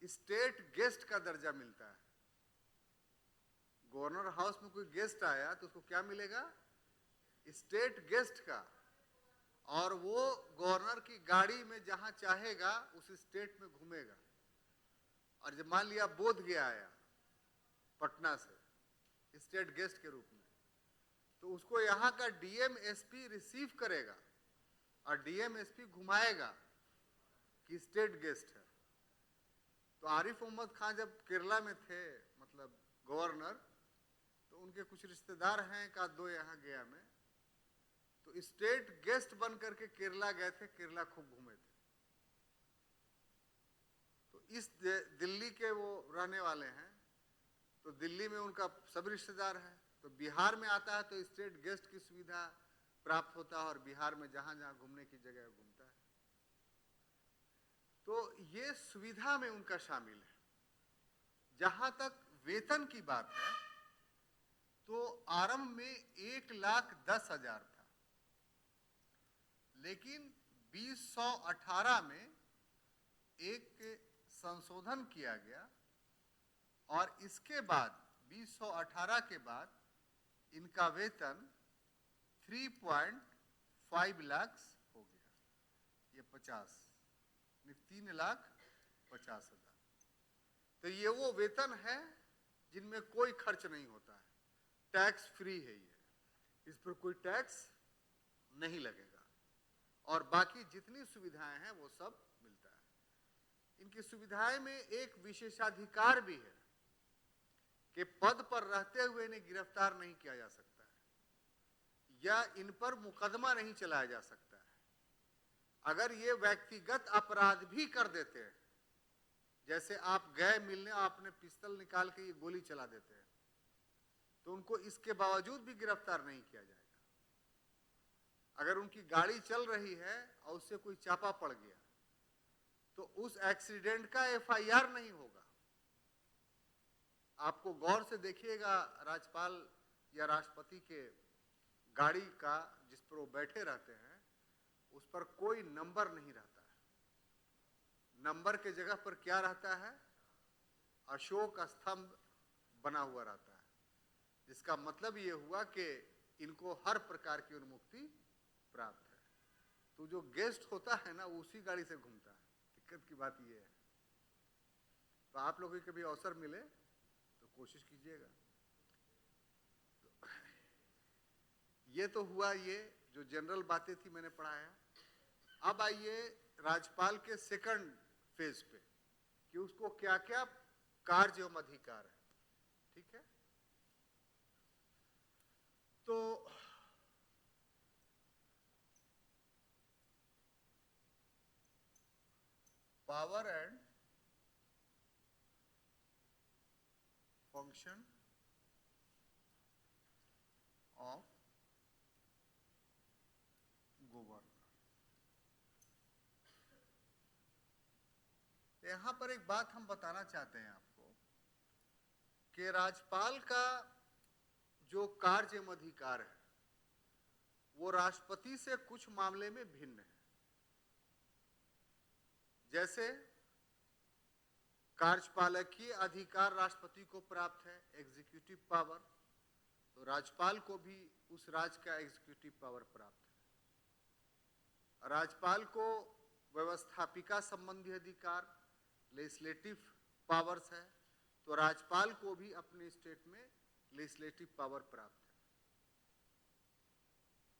स्टेट गेस्ट का दर्जा मिलता है। गवर्नर हाउस में कोई गेस्ट आया तो उसको क्या मिलेगा? स्टेट गेस्ट का। और वो गवर्नर की गाड़ी में जहां चाहेगा उस स्टेट में घूमेगा। और जब मान लिया बोध गया आया पटना से स्टेट गेस्ट के रूप में, तो उसको यहाँ का डीएम एसपी रिसीव करेगा और डीएम एसपी घुमाएगा कि स्टेट गेस्ट है। तो आरिफ मोहम्मद खान जब केरला में थे, मतलब गवर्नर, तो उनके कुछ रिश्तेदार हैं का दो यहाँ गया में, तो स्टेट गेस्ट बन करके केरला गए थे, केरला खूब घूमे थे। तो इस दिल्ली के वो रहने वाले हैं, तो दिल्ली में उनका सब रिश्तेदार है, तो बिहार में आता है तो स्टेट गेस्ट की सुविधा प्राप्त होता है और बिहार में जहां जहां घूमने की जगह घूमता है। तो ये सुविधा में उनका शामिल है। जहां तक वेतन की बात है, तो आरंभ में 1,10,000 था, लेकिन 2018 में एक संशोधन किया गया और इसके बाद 2018 के बाद इनका वेतन 3.5 लाख हो गया। ये 3,50,000। तो ये वो वेतन है जिनमें कोई खर्च नहीं होता है, टैक्स फ्री है ये, इस पर कोई टैक्स नहीं लगेगा और बाकी जितनी सुविधाएं हैं वो सब मिलता है। इनकी सुविधाएं में एक विशेषाधिकार भी है कि पद पर रहते हुए इन्हें गिरफ्तार नहीं किया जा सकता है या इन पर मुकदमा नहीं चलाया जा सकता है। अगर ये व्यक्तिगत अपराध भी कर देते हैं, जैसे आप गए मिलने, आपने पिस्तौल निकाल के ये गोली चला देते हैं, तो उनको इसके बावजूद भी गिरफ्तार नहीं किया जाएगा। अगर उनकी गाड़ी चल रही है और उससे कोई चापा पड़ गया तो उस एक्सीडेंट का एफआईआर नहीं होगा। आपको गौर से देखिएगा, राज्यपाल या राष्ट्रपति के गाड़ी का जिस पर वो बैठे रहते हैं उस पर कोई नंबर नहीं रहता है। नंबर के जगह पर क्या रहता है? अशोक स्तंभ बना हुआ रहता है, जिसका मतलब ये हुआ कि इनको हर प्रकार की उन्मुक्ति प्राप्त है। तो जो गेस्ट होता है ना, वो उसी गाड़ी से घूमता है। दिक्कत की बात ये है। तो आप लोगों को कभी अवसर मिले तो कोशिश कीजिएगा। तो ये तो हुआ, ये जो जनरल बातें थी मैंने पढ़ाया। अब आइए राज्यपाल के सेकंड फेज पे कि उसको क्या क्या कार्य एवं अधिकार है। ठीक है, तो power and function of governor. यहां पर एक बात हम बताना चाहते हैं आपको कि राज्यपाल का जो कार्य एवं अधिकार है वो राष्ट्रपति से कुछ मामले में भिन्न है। जैसे कार्यपालकीय अधिकार राष्ट्रपति को प्राप्त है, एग्जीक्यूटिव पावर, तो राज्यपाल को भी उस राज्य का एग्जीक्यूटिव पावर प्राप्त है। राज्यपाल को व्यवस्थापिका संबंधी अधिकार, लेजिस्लेटिव पावर्स है, तो राज्यपाल को भी अपने स्टेट में लेजिस्लेटिव पावर प्राप्त है।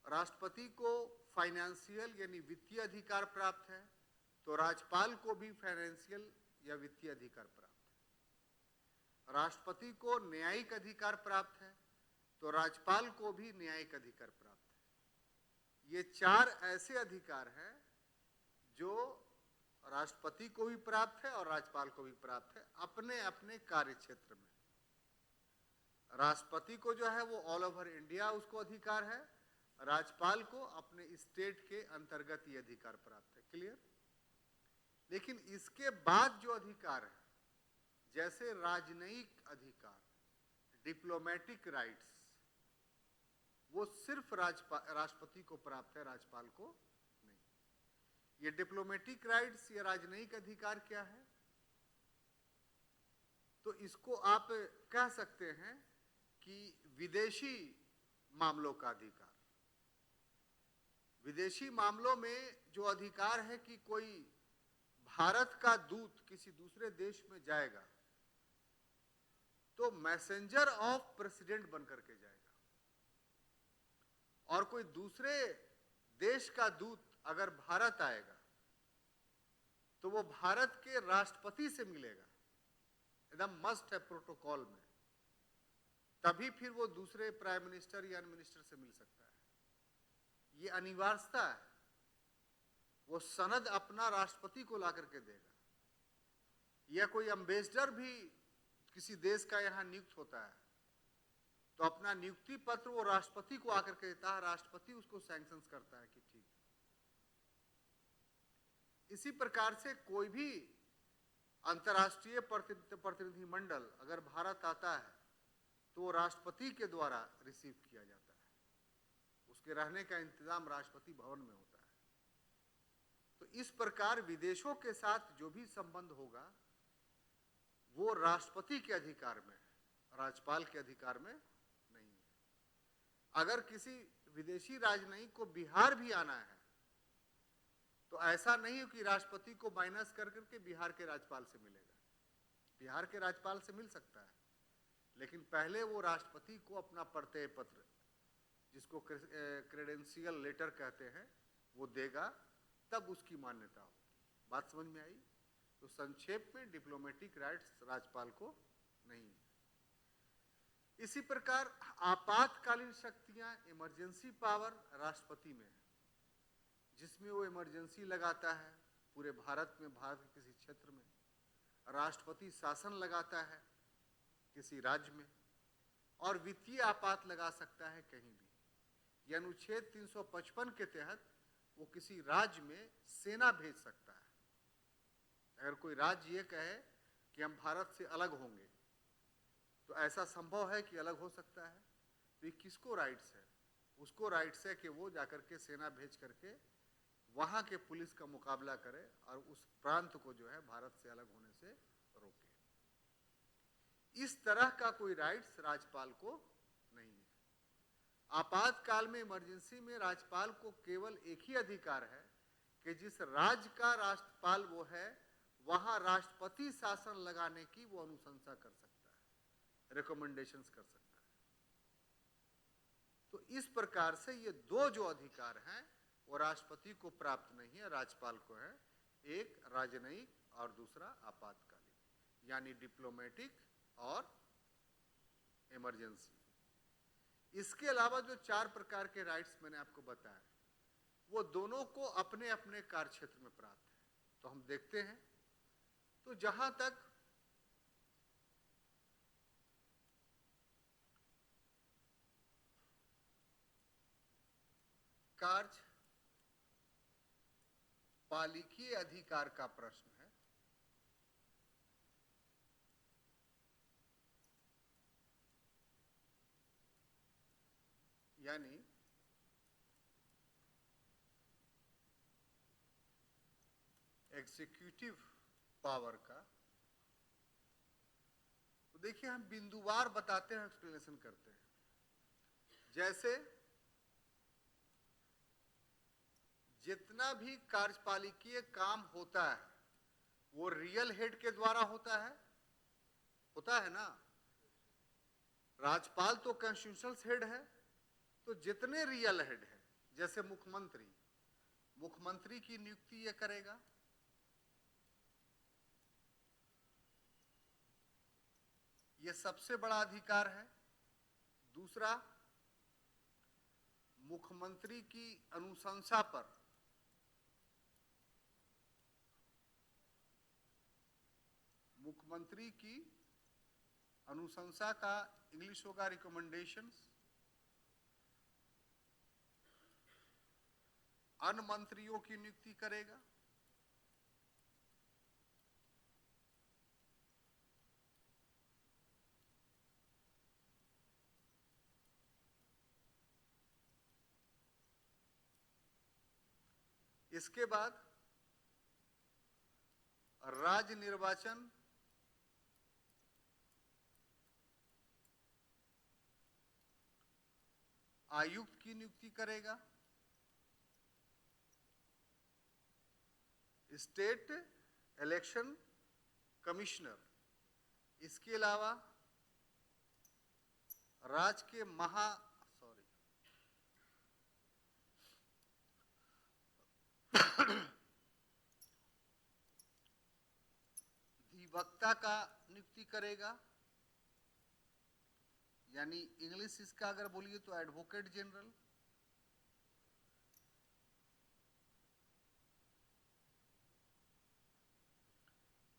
राष्ट्रपति को फाइनेंशियल यानी वित्तीय अधिकार प्राप्त है, तो राज्यपाल को भी फाइनेंशियल या वित्तीय अधिकार प्राप्त है। राष्ट्रपति को न्यायिक अधिकार प्राप्त है, तो राज्यपाल को भी न्यायिक अधिकार प्राप्त है। ये चार ऐसे अधिकार हैं जो राष्ट्रपति को भी प्राप्त है और राज्यपाल को भी प्राप्त है अपने अपने कार्य क्षेत्र में। राष्ट्रपति को जो है वो ऑल ओवर इंडिया उसको अधिकार है, राज्यपाल को अपने स्टेट के अंतर्गत ये अधिकार प्राप्त है। क्लियर? लेकिन इसके बाद जो अधिकार है, जैसे राजनयिक अधिकार, डिप्लोमेटिक राइट्स, वो सिर्फ राष्ट्रपति को प्राप्त है, राज्यपाल को नहीं। ये डिप्लोमेटिक राइट्स या राजनयिक अधिकार क्या है? तो इसको आप कह सकते हैं कि विदेशी मामलों का अधिकार। विदेशी मामलों में जो अधिकार है कि कोई भारत का दूत किसी दूसरे देश में जाएगा तो मैसेंजर ऑफ प्रेसिडेंट बनकर के जाएगा, और कोई दूसरे देश का दूत अगर भारत आएगा तो वो भारत के राष्ट्रपति से मिलेगा, एकदम मस्ट है प्रोटोकॉल में, तभी फिर वो दूसरे प्राइम मिनिस्टर या मिनिस्टर से मिल सकता है। ये अनिवार्यता है। वो सनद अपना राष्ट्रपति को ला करके देगा, या कोई एम्बेसडर भी किसी देश का यहां नियुक्त होता है तो अपना नियुक्ति पत्र वो राष्ट्रपति को आकर के देता है, राष्ट्रपति उसको सैंक्शन करता है कि ठीक है। इसी प्रकार से कोई भी अंतर्राष्ट्रीय प्रतिनिधिमंडल अगर भारत आता है तो वो राष्ट्रपति के द्वारा रिसीव किया जाता है, उसके रहने का इंतजाम राष्ट्रपति भवन में होता है। तो इस प्रकार विदेशों के साथ जो भी संबंध होगा वो राष्ट्रपति के अधिकार में है, राज्यपाल के अधिकार में नहीं है। अगर किसी विदेशी राजनयिक को बिहार भी आना है तो ऐसा नहीं है कि राष्ट्रपति को माइनस कर करके बिहार के राज्यपाल से मिलेगा। बिहार के राज्यपाल से मिल सकता है, लेकिन पहले वो राष्ट्रपति को अपना परिचय पत्र जिसको क्रेडेंशियल लेटर कहते हैं, वो देगा, तब उसकी मान्यता होगी। बात समझ में आई? तो संक्षेप में डिप्लोमेटिक राइट्स राज्यपाल को नहीं है। इसी प्रकार आपातकालीन शक्तियां, इमरजेंसी पावर राष्ट्रपति में है, जिसमें वो इमरजेंसी लगाता है पूरे भारत में, भारत के किसी क्षेत्र में। राष्ट्रपति शासन लगाता है किसी राज्य में, और वित्तीय आपात लगा सकता है कहीं भी। यह अनुच्छेद 355 के तहत वो किसी राज्य में सेना भेज सकता है। अगर कोई राज्य ये कहे कि हम भारत से अलग होंगे, तो ऐसा संभव है कि अलग हो सकता है। तो ये किसको राइट्स है? उसको राइट्स है कि वो जाकर के सेना भेज करके वहां के पुलिस का मुकाबला करे और उस प्रांत को जो है भारत से अलग होने से रोके। इस तरह का कोई राइट्स राज्यपाल को नहीं है। आपातकाल में, इमरजेंसी में राज्यपाल को केवल एक ही अधिकार है कि जिस राज्य का राष्ट्रपाल वो है, वहां राष्ट्रपति शासन लगाने की वो अनुशंसा कर सकता है, रिकमेंडेशंस कर सकता है। तो इस प्रकार से ये दो जो अधिकार हैं वो राष्ट्रपति को प्राप्त नहीं है, राज्यपाल को है। एक राजनयिक और दूसरा आपातकालीन, यानी डिप्लोमेटिक और इमरजेंसी। इसके अलावा जो 4 प्रकार के राइट्स मैंने आपको बताया, वो दोनों को अपने अपने कार्यक्षेत्र में प्राप्त है। तो हम देखते हैं, तो जहां तक कार्यपालिकीय अधिकार का प्रश्न है, यानी एग्जीक्यूटिव पावर का, तो देखिए हम बिंदुवार बताते हैं, एक्सप्लेनेशन करते हैं। जैसे जितना भी कार्यपालिकीय काम होता है वो रियल हेड के द्वारा होता है ना। राज्यपाल तो कॉन्स्टिट्यूशनल हेड है, तो जितने रियल हेड है, जैसे मुख्यमंत्री की नियुक्ति ये करेगा, ये सबसे बड़ा अधिकार है। दूसरा, मुख्यमंत्री की अनुशंसा पर मुख्यमंत्री की अनुशंसा का इंग्लिश होगा रिकमेंडेशंस, अन्य मंत्रियों की नियुक्ति करेगा। इसके बाद राज्य निर्वाचन आयुक्त की नियुक्ति करेगा। स्टेट इलेक्शन कमिश्नर, इसके अलावा राज्य के अधिवक्ता का नियुक्ति करेगा, यानी इंग्लिश इसका अगर बोलिए तो एडवोकेट जनरल।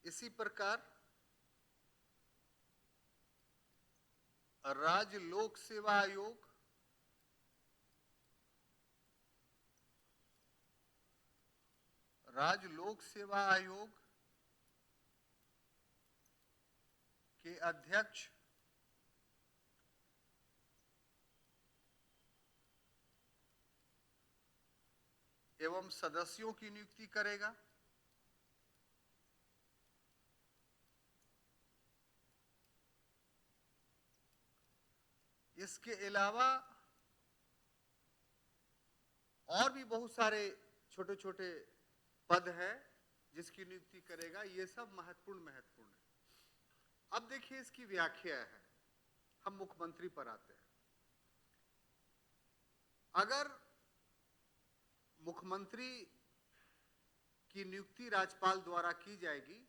इसी प्रकार राज्य लोक सेवा आयोग, राज्य लोक सेवा आयोग के अध्यक्ष एवं सदस्यों की नियुक्ति करेगा। इसके अलावा और भी बहुत सारे छोटे छोटे पद हैं जिसकी नियुक्ति करेगा। ये सब महत्वपूर्ण है। अब देखिए इसकी व्याख्या है। हम मुख्यमंत्री पर आते हैं। अगर मुख्यमंत्री की नियुक्ति राज्यपाल द्वारा की जाएगी,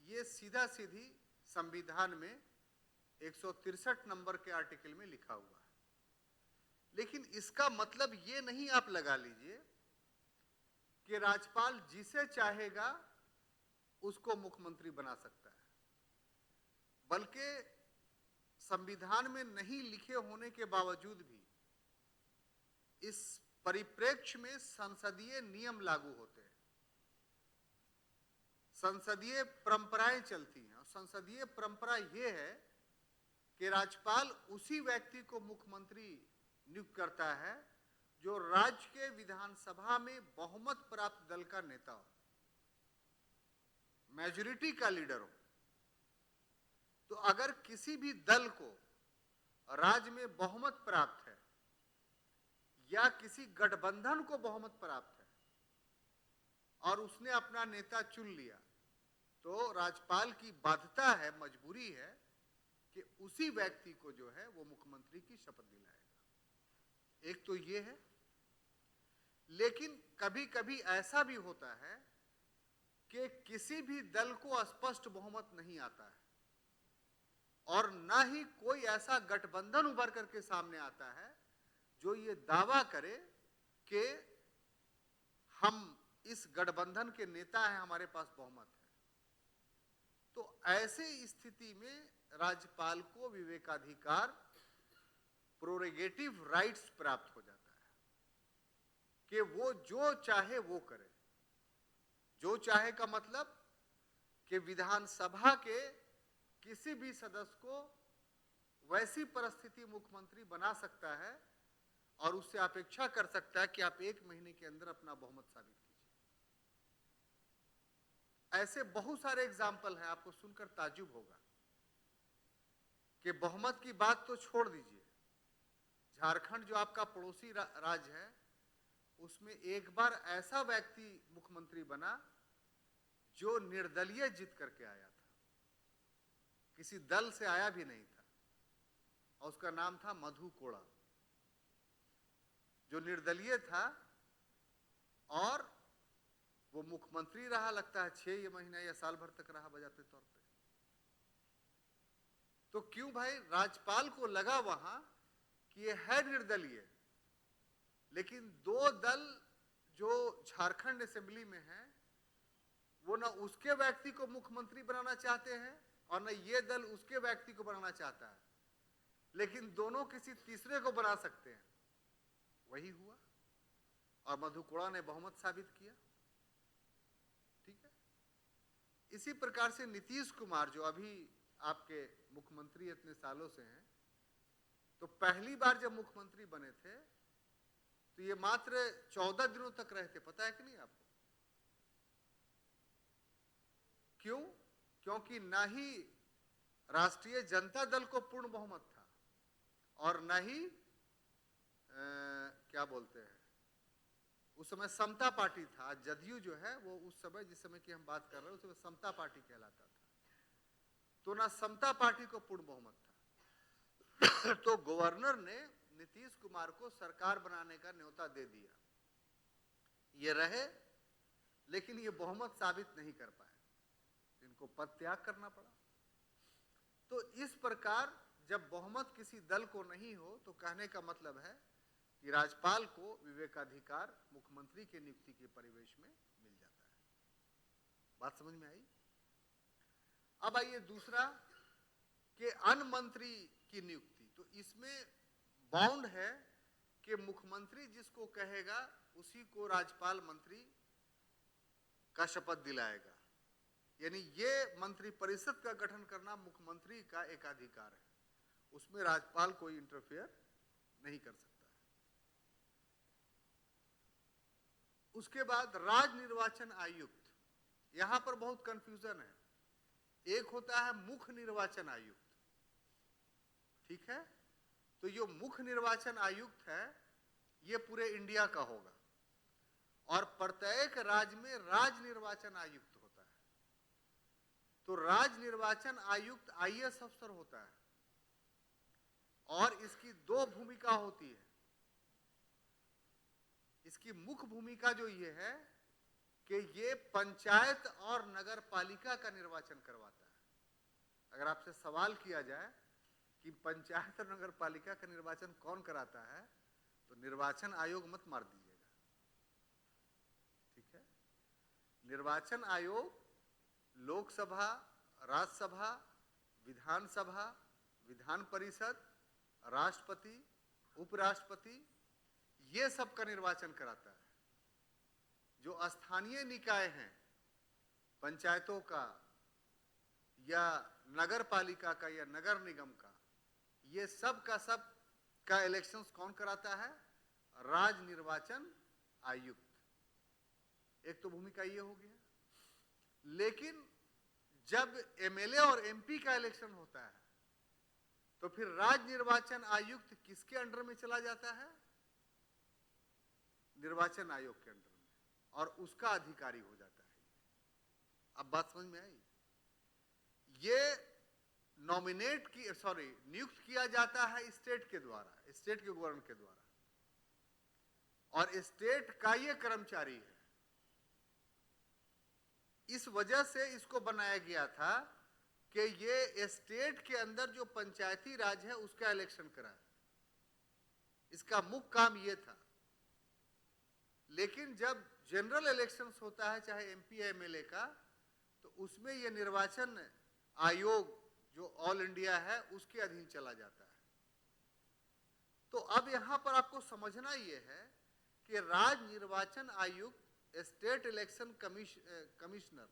ये सीधा सीधी संविधान में 163 नंबर के आर्टिकल में लिखा हुआ है। लेकिन इसका मतलब ये नहीं आप लगा लीजिए कि राज्यपाल जिसे चाहेगा उसको मुख्यमंत्री बना सकता है, बल्कि संविधान में नहीं लिखे होने के बावजूद भी इस परिप्रेक्ष्य में संसदीय नियम लागू होते हैं, संसदीय परंपराएं चलती हैं। और संसदीय परंपरा यह है कि राज्यपाल उसी व्यक्ति को मुख्यमंत्री नियुक्त करता है जो राज्य के विधानसभा में बहुमत प्राप्त दल का नेता हो, मेजॉरिटी का लीडर हो। तो अगर किसी भी दल को राज्य में बहुमत प्राप्त है या किसी गठबंधन को बहुमत प्राप्त है और उसने अपना नेता चुन लिया, तो राज्यपाल की बाध्यता है, मजबूरी है कि उसी व्यक्ति को जो है वो मुख्यमंत्री की शपथ दिलाएगा। एक तो ये है। लेकिन कभी कभी ऐसा भी होता है कि किसी भी दल को स्पष्ट बहुमत नहीं आता है और ना ही कोई ऐसा गठबंधन उभर करके सामने आता है जो ये दावा करे कि हम इस गठबंधन के नेता हैं, हमारे पास बहुमत है। तो ऐसे स्थिति में राज्यपाल को विवेकाधिकार, प्रोरोगेटिव राइट्स प्राप्त हो जाता है कि वो जो चाहे वो करे। जो चाहे का मतलब कि विधानसभा के किसी भी सदस्य को वैसी परिस्थिति मुख्यमंत्री बना सकता है और उससे अपेक्षा कर सकता है कि आप 1 महीने के अंदर अपना बहुमत साबित कीजिए। ऐसे बहुत सारे एग्जाम्पल हैं, आपको सुनकर ताज्जुब होगा कि बहुमत की बात तो छोड़ दीजिए, झारखंड जो आपका पड़ोसी राज्य है, उसमें एक बार ऐसा व्यक्ति मुख्यमंत्री बना जो निर्दलीय जीत करके आया था, किसी दल से आया भी नहीं था, और उसका नाम था मधु कोड़ा, जो निर्दलीय था और वो मुख्यमंत्री रहा, लगता है 6 महीना या साल भर तक रहा बजाते तौर पे। तो क्यों भाई? राज्यपाल को लगा वहां कि ये है निर्दलीय, लेकिन 2 दल जो झारखंड असेंबली में है वो ना उसके व्यक्ति को मुख्यमंत्री बनाना चाहते हैं और ना ये दल उसके व्यक्ति को बनाना चाहता है, लेकिन दोनों किसी तीसरे को बना सकते हैं। वही हुआ और मधु कोड़ा ने बहुमत साबित किया। ठीक है। इसी प्रकार से नीतीश कुमार जो अभी आपके मुख्यमंत्री इतने सालों से हैं, तो पहली बार जब मुख्यमंत्री बने थे तो ये मात्र 14 दिनों तक रहे थे। पता है कि नहीं आपको? क्यों? क्योंकि ना ही राष्ट्रीय जनता दल को पूर्ण बहुमत था और ना ही क्या बोलते हैं, उस समय समता पार्टी था। जदयू जो है वो उस समय, जिस समय की हम बात कर रहे हैं, उस समय समता पार्टी कहलाता था। तो ना समता पार्टी को पूर्ण बहुमत था। तो गवर्नर ने नीतीश कुमार को सरकार बनाने का न्योता दे दिया। ये रहे, लेकिन ये बहुमत साबित नहीं कर पाए, इनको पद त्याग करना पड़ा। तो इस प्रकार जब बहुमत किसी दल को नहीं हो तो कहने का मतलब है कि राज्यपाल को विवेकाधिकार मुख्यमंत्री के नियुक्ति के परिवेश में मिल जाता है। बात समझ में आई? अब आइए दूसरा कि अन्य मंत्री की नियुक्ति। तो इसमें बाउंड है कि मुख्यमंत्री जिसको कहेगा उसी को राज्यपाल मंत्री का शपथ दिलाएगा। यानी ये मंत्री परिषद का गठन करना मुख्यमंत्री का एक अधिकार है, उसमें राज्यपाल कोई इंटरफेयर नहीं कर सकता है। उसके बाद राज्य निर्वाचन आयुक्त, यहां पर बहुत कंफ्यूजन है। एक होता है मुख्य निर्वाचन आयुक्त, ठीक है? तो जो मुख्य निर्वाचन आयुक्त है ये पूरे इंडिया का होगा और प्रत्येक राज्य में राज्य निर्वाचन आयुक्त होता है। तो राज्य निर्वाचन आयुक्त आईएएस अफसर होता है और इसकी 2 भूमिका होती है। इसकी मुख्य भूमिका जो ये है कि ये पंचायत और नगर पालिका का निर्वाचन करवाता है। अगर आपसे सवाल किया जाए कि पंचायत और नगर पालिका का निर्वाचन कौन कराता है, तो निर्वाचन आयोग मत मार दीजिएगा, ठीक है। निर्वाचन आयोग लोकसभा, राज्यसभा, विधानसभा, विधान परिषद, राष्ट्रपति, उपराष्ट्रपति, ये सब का निर्वाचन कराता है। जो स्थानीय निकाय हैं, पंचायतों का या नगर पालिका का या नगर निगम का, ये सब का इलेक्शंस कौन कराता है? राज्य निर्वाचन आयुक्त। एक तो भूमिका ये हो गया। लेकिन जब एमएलए और एमपी का इलेक्शन होता है, तो फिर राज्य निर्वाचन आयुक्त किसके अंडर में चला जाता है? निर्वाचन आयोग के अंडर में, और उसका अधिकारी हो जाता है। अब बात समझ में आई? ये नियुक्त किया जाता है स्टेट के द्वारा, स्टेट के गवर्नर के द्वारा, और स्टेट का ये कर्मचारी है। इस वजह से इसको बनाया गया था कि ये स्टेट के अंदर जो पंचायती राज है उसका इलेक्शन कराए। इसका मुख्य काम ये था। लेकिन जब जनरल इलेक्शंस होता है, चाहे एमपी या एमएलए का, तो उसमें यह निर्वाचन आयोग जो ऑल इंडिया है उसके अधीन चला जाता है। तो अब यहां पर आपको समझना यह है कि राज्य निर्वाचन आयुक्त, स्टेट इलेक्शन कमिश्नर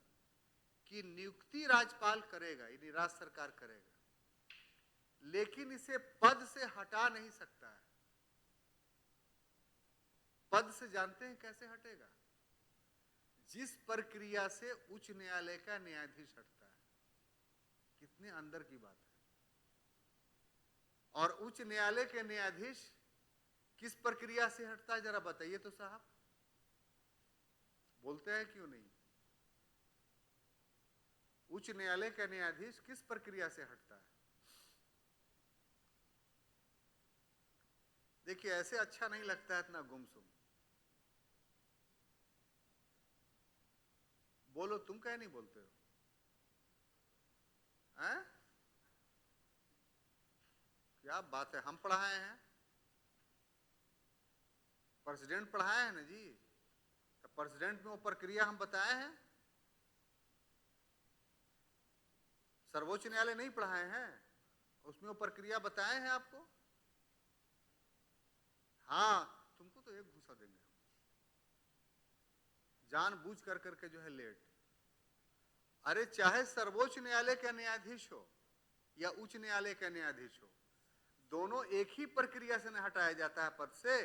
की नियुक्ति राज्यपाल करेगा, यानी राज्य सरकार करेगा, लेकिन इसे पद से हटा नहीं सकता है। पद से जानते हैं कैसे हटेगा? जिस प्रक्रिया से उच्च न्यायालय का न्यायाधीश हटता है। कितने अंदर की बात है। और उच्च न्यायालय के न्यायाधीश किस प्रक्रिया से हटता है, जरा बताइए तो साहब। बोलते हैं क्यों नहीं? उच्च न्यायालय का न्यायाधीश किस प्रक्रिया से हटता है? देखिए, ऐसे अच्छा नहीं लगता है इतना गुमसुम। बोलो, तुम कह नहीं बोलते हो? हैं? क्या बात है, हम पढ़ाए हैं? प्रेसिडेंट पढ़ाए हैं ना जी। तो प्रेसिडेंट में वो प्रक्रिया हम बताए हैं? सर्वोच्च न्यायालय नहीं पढ़ाए हैं? उसमें वो प्रक्रिया बताए हैं आपको? हाँ, तुमको तो एक घूसा देंगे हम, जानबूझ कर करके जो है लेट। अरे चाहे सर्वोच्च न्यायालय का न्यायाधीश हो या उच्च न्यायालय का न्यायाधीश हो, दोनों एक ही प्रक्रिया से न हटाया जाता है पद से।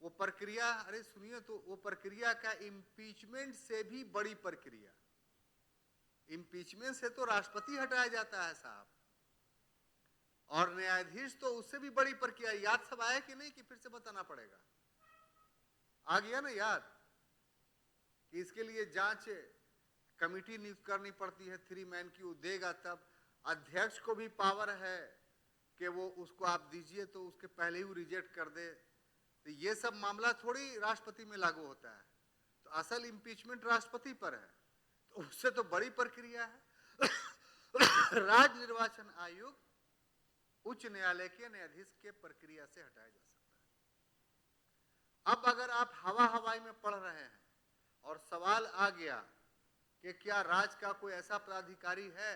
वो प्रक्रिया, अरे सुनिए तो, वो प्रक्रिया का इम्पीचमेंट से भी बड़ी प्रक्रिया। इम्पीचमेंट से तो राष्ट्रपति हटाया जाता है साहब, और न्यायाधीश तो उससे भी बड़ी प्रक्रिया। याद सब आया कि नहीं, कि फिर से बताना पड़ेगा? आ गया ना याद? कि इसके लिए जांच कमेटी नियुक्त करनी पड़ती है 3 मैन की, वो देगा तब। अध्यक्ष को भी पावर है कि वो उसको आप दीजिए तो उसके पहले ही वो रिजेक्ट कर दे। तो ये सब मामला थोड़ी राष्ट्रपति में लागू होता है। तो असल इम्पीचमेंट राष्ट्रपति पर है, तो उससे तो बड़ी प्रक्रिया है। राज्य निर्वाचन आयोग उच्च न्यायालय के न्यायाधीश के प्रक्रिया से हटाया जा सकता है। अब अगर आप हवा हवाई में पढ़ रहे हैं और सवाल आ गया कि क्या राज्य का कोई ऐसा पदाधिकारी है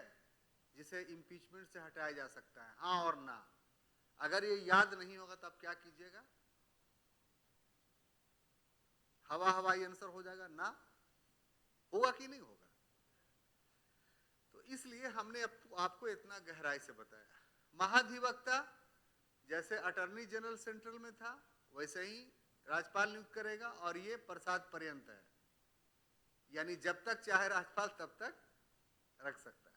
जिसे इम्पीचमेंट से हटाया जा सकता है, हाँ और ना, अगर ये याद नहीं होगा तो आप क्या कीजिएगा? हवा हवाई आंसर हो जाएगा ना? होगा कि नहीं होगा? तो इसलिए हमने आपको इतना गहराई से बताया। महाधिवक्ता जैसे अटॉर्नी जनरल सेंट्रल में था, वैसे ही राज्यपाल नियुक्त करेगा, और ये प्रसाद पर्यंत है, यानी जब तक चाहे राज्यपाल तब तक रख सकता है।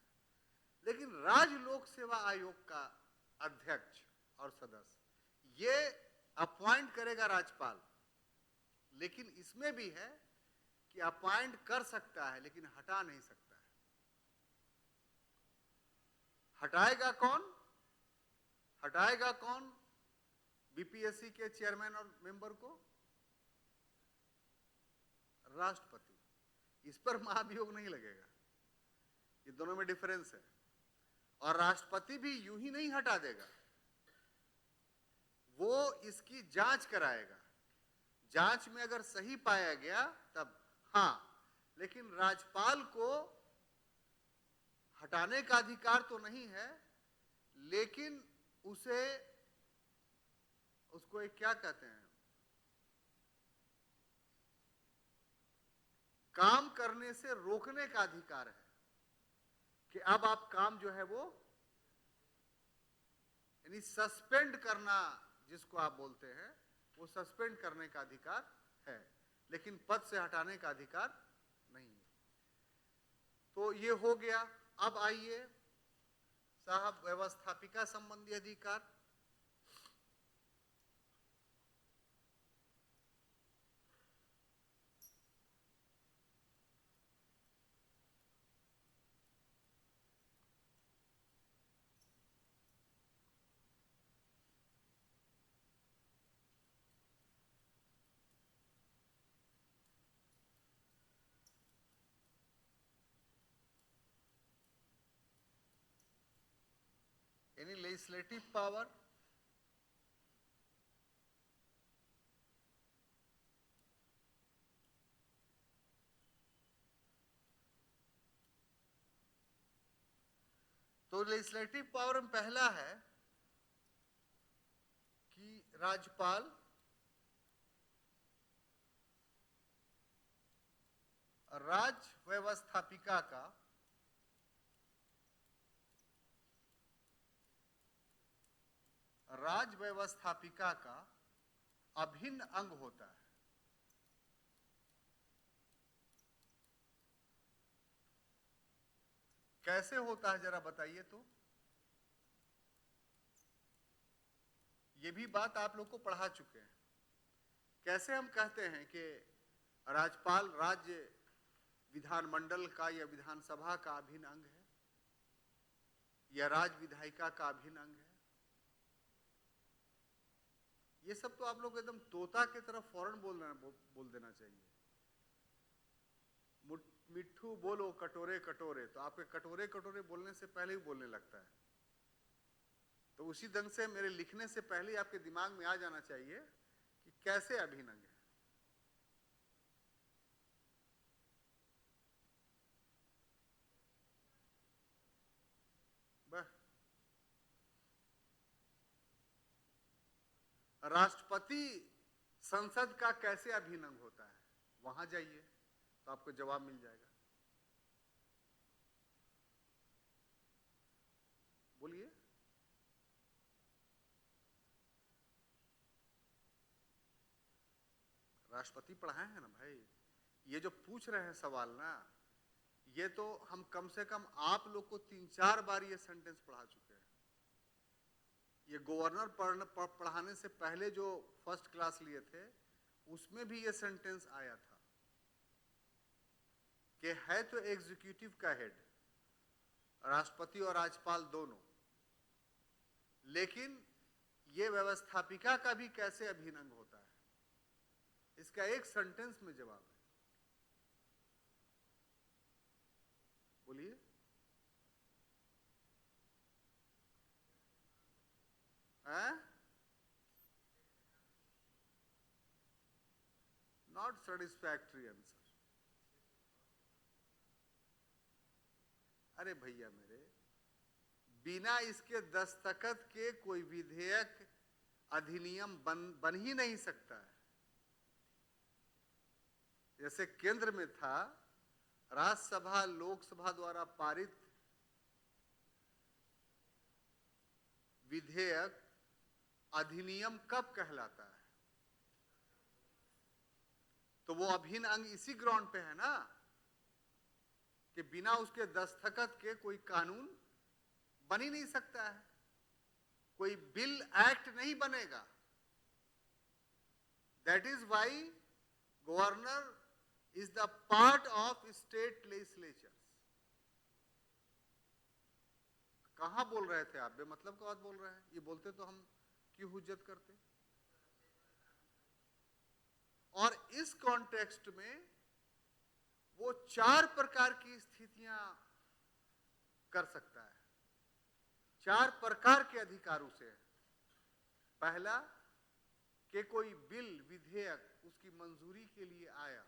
लेकिन राज्य लोक सेवा आयोग का अध्यक्ष और सदस्य ये अपॉइंट करेगा राज्यपाल। लेकिन इसमें भी है कि अपॉइंट कर सकता है लेकिन हटा नहीं सकता है। हटाएगा कौन? हटाएगा कौन बीपीएससी के चेयरमैन और मेंबर को? राष्ट्रपति, इस पर महाभियोग नहीं लगेगा। ये दोनों में डिफरेंस है। और राष्ट्रपति भी यूं ही नहीं हटा देगा, वो इसकी जांच कराएगा। जांच में अगर सही पाया गया तब हाँ, लेकिन राज्यपाल को हटाने का अधिकार तो नहीं है, लेकिन उसको एक क्या कहते हैं, काम करने से रोकने का अधिकार है कि अब आप काम जो है वो, यानी सस्पेंड करना जिसको आप बोलते हैं, वो सस्पेंड करने का अधिकार है, लेकिन पद से हटाने का अधिकार नहीं है। तो ये हो गया। अब आइए साहब व्यवस्थापिका संबंधी अधिकार। Any legislative power, तो लेजिस्लेटिव पावर में पहला है कि राज्यपाल राज्य व्यवस्थापिका का अभिन्न अंग होता है। कैसे होता है जरा बताइए तो। ये भी बात आप लोग को पढ़ा चुके हैं। कैसे हम कहते हैं कि राज्यपाल राज्य विधानमंडल का या विधानसभा का अभिन्न अंग है, या राज्य विधायिका का अभिन्न अंग है। ये सब तो आप लोग एकदम तोता की तरफ फौरन बोल देना चाहिए। मिट्ठू बोलो कटोरे कटोरे, तो आपके कटोरे कटोरे बोलने से पहले ही बोलने लगता है। तो उसी ढंग से मेरे लिखने से पहले आपके दिमाग में आ जाना चाहिए कि कैसे अभिन्न अंग है। राष्ट्रपति संसद का कैसे अभिन्न अंग होता है, वहां जाइए तो आपको जवाब मिल जाएगा। बोलिए। राष्ट्रपति पढ़ाए हैं ना भाई। ये जो पूछ रहे हैं सवाल ना, ये तो हम कम से कम आप लोग को 3-4 बार ये सेंटेंस पढ़ा चुके हैं। ये गवर्नर पढ़ाने से पहले जो फर्स्ट क्लास लिए थे उसमें भी ये सेंटेंस आया था कि है तो एग्जीक्यूटिव का हेड राष्ट्रपति और राज्यपाल दोनों, लेकिन ये व्यवस्थापिका का भी कैसे अभिन्न अंग होता है, इसका एक सेंटेंस में जवाब है। बोलिए। Not satisfactory answer. अरे भैया मेरे, बिना इसके दस्तखत के कोई विधेयक अधिनियम बन ही नहीं सकता है। जैसे केंद्र में था, राज्यसभा लोकसभा द्वारा पारित विधेयक अधिनियम कब कहलाता है, तो वो अभिन्न अंग इसी ग्राउंड पे है ना कि बिना उसके दस्तखत के कोई कानून बन ही नहीं सकता है, कोई बिल एक्ट नहीं बनेगा। That is why governor is the part of state legislatures। कहां बोल रहे थे आप, बेमतलब का बात बोल रहे हैं। ये बोलते तो हम क्यों हुज्जत करते। और इस कॉन्टेक्स्ट में वो 4 प्रकार की स्थितियां कर सकता है, 4 प्रकार के अधिकार उसे है। पहला, कि कोई बिल विधेयक उसकी मंजूरी के लिए आया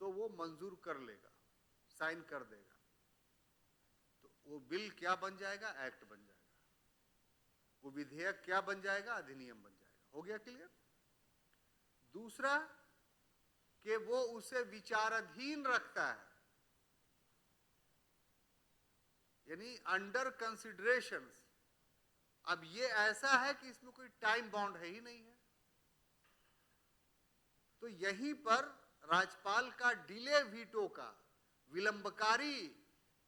तो वो मंजूर कर लेगा, साइन कर देगा, तो वो बिल क्या बन जाएगा? एक्ट बन जाएगा। वो विधेयक क्या बन जाएगा? अधिनियम बन जाएगा। हो गया क्लियर? दूसरा, कि वो उसे विचाराधीन रखता है, यानी अंडर कंसिडरेशन। अब ये ऐसा है कि इसमें कोई टाइम बाउंड है ही नहीं है, तो यहीं पर राज्यपाल का डिले वीटो का, विलंबकारी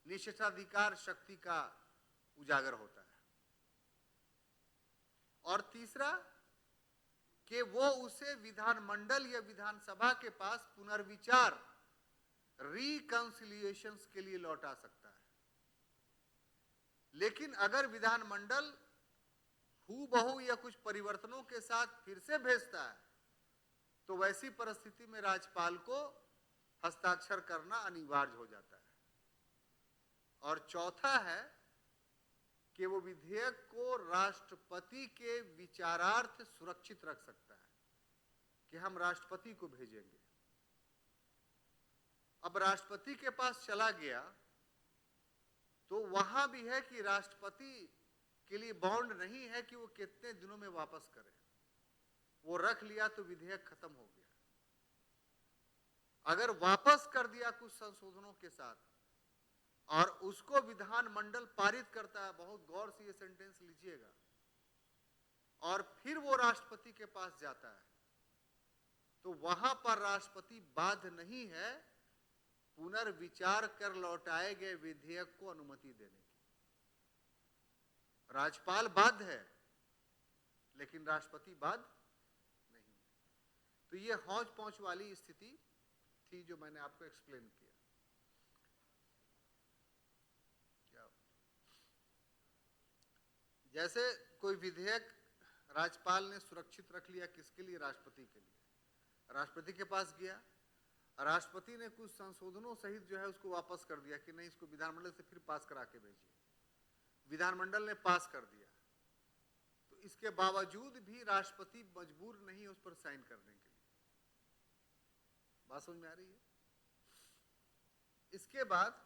निषेधाधिकार शक्ति का उजागर होता है। और तीसरा, कि वो उसे विधानमंडल या विधानसभा के पास पुनर्विचार, रिकंसिलिएशंस के लिए लौटा सकता है। लेकिन अगर विधानमंडल हूबहू या कुछ परिवर्तनों के साथ फिर से भेजता है तो वैसी परिस्थिति में राज्यपाल को हस्ताक्षर करना अनिवार्य हो जाता है। और चौथा है कि वो विधेयक को राष्ट्रपति के विचारार्थ सुरक्षित रख सकता है, कि हम राष्ट्रपति को भेजेंगे। अब राष्ट्रपति के पास चला गया तो वहां भी है कि राष्ट्रपति के लिए बॉन्ड नहीं है कि वो कितने दिनों में वापस करे। वो रख लिया तो विधेयक खत्म हो गया। अगर वापस कर दिया कुछ संशोधनों के साथ और उसको विधानमंडल पारित करता है, बहुत गौर से ये सेंटेंस लीजिएगा, और फिर वो राष्ट्रपति के पास जाता है, तो वहां पर राष्ट्रपति बाध्य नहीं है पुनर्विचार कर लौटाए गए विधेयक को अनुमति देने की। राज्यपाल बाध्य है लेकिन राष्ट्रपति बाध्य नहीं। तो ये हौच पौच वाली स्थिति थी जो मैंने आपको एक्सप्लेन किया। जैसे कोई विधेयक राज्यपाल ने सुरक्षित रख लिया, किसके लिए? राष्ट्रपति के लिए। राष्ट्रपति के पास गया, राष्ट्रपति ने कुछ संशोधनों सहित जो है उसको वापस कर दिया कि नहीं, इसको विधानमंडल से फिर पास करा के भेजिए। विधानमंडल ने पास कर दिया, तो इसके बावजूद भी राष्ट्रपति मजबूर नहीं है उस पर साइन करने के लिए। बात समझ में आ रही है? इसके बाद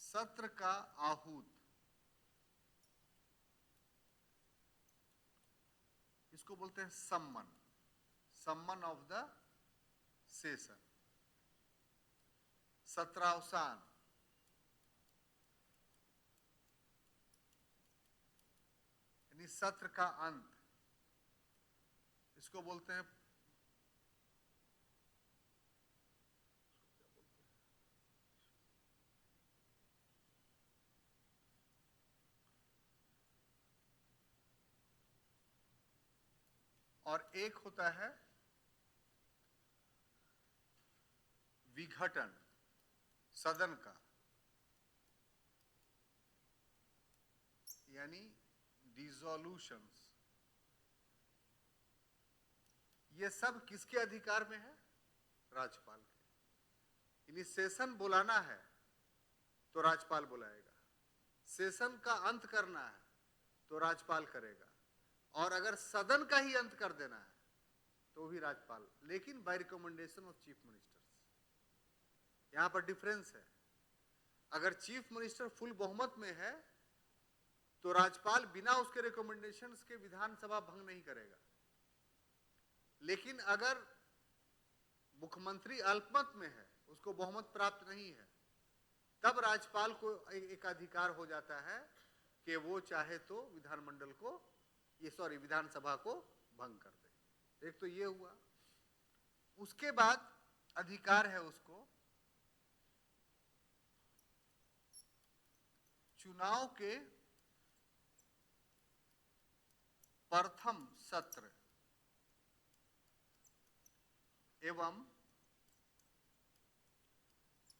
सत्र का आहूत, इसको बोलते हैं सम्मन, सम्मन ऑफ द सेशन, सत्रावसान। यानी सत्र का अंत, इसको बोलते हैं और एक होता है विघटन सदन का, यानी डिसॉल्यूशंस। ये सब किसके अधिकार में है? राज्यपाल के। यानी सेशन बुलाना है तो राज्यपाल बुलाएगा, सेशन का अंत करना है तो राज्यपाल करेगा, और अगर सदन का ही अंत कर देना है तो भी राज्यपाल, लेकिन bye recommendation of chief ministers. यहां पर डिफरेंस है। अगर चीफ मिनिस्टर फुल बहुमत में है तो राज्यपाल बिना उसके रिकमेंडेशंस के विधानसभा भंग नहीं करेगा, लेकिन अगर मुख्यमंत्री अल्पमत में है, उसको बहुमत प्राप्त नहीं है, तब राज्यपाल को एक अधिकार हो जाता है कि वो चाहे तो विधानमंडल को, विधानसभा को भंग कर दे। एक तो ये हुआ। उसके बाद अधिकार है उसको चुनाव के प्रथम सत्र एवं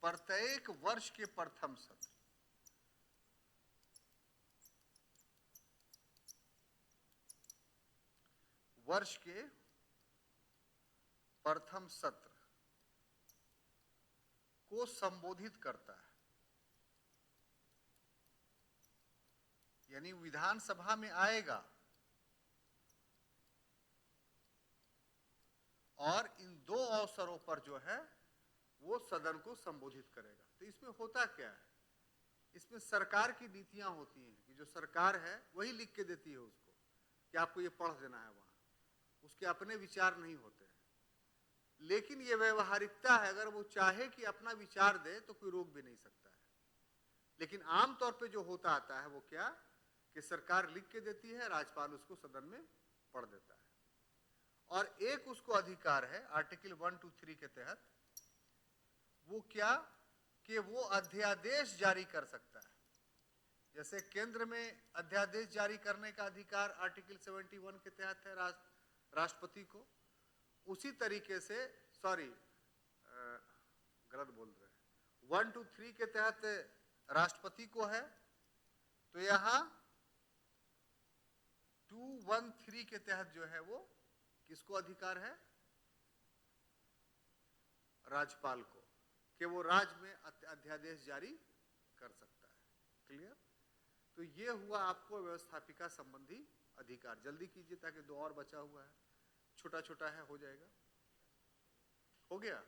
प्रत्येक वर्ष के प्रथम सत्र, वर्ष के प्रथम सत्र को संबोधित करता है। यानी विधानसभा में आएगा और इन दो अवसरों पर जो है वो सदन को संबोधित करेगा। तो इसमें होता क्या है, इसमें सरकार की नीतियां होती हैं कि जो सरकार है वही लिख के देती है उसको कि आपको ये पढ़ देना है, वहां उसके अपने विचार नहीं होते हैं। लेकिन ये व्यवहारिकता है, अगर वो चाहे कि अपना विचार दे तो कोई रोक भी नहीं सकता है। लेकिन आमतौर पे जो होता आता है वो क्या कि सरकार लिख के देती है, राज्यपाल उसको सदन में पढ़ देता है। और एक उसको अधिकार है आर्टिकल 123 के तहत, वो क्या कि वो अध्यादेश जारी कर सकता है। जैसे केंद्र में अध्यादेश जारी करने का अधिकार आर्टिकल 71 के तहत है राष्ट्रपति को, उसी तरीके से गलत बोल रहे हैं, 123 के तहत राष्ट्रपति को है, तो यहां 213 के तहत जो है वो किसको अधिकार है, राज्यपाल को, कि वो राज्य में अध्यादेश जारी कर सकता है। क्लियर? तो ये हुआ आपको व्यवस्थापिका संबंधी अधिकार। जल्दी कीजिए ताकि दो और बचा हुआ है, छोटा छोटा है, हो जाएगा। हो गया?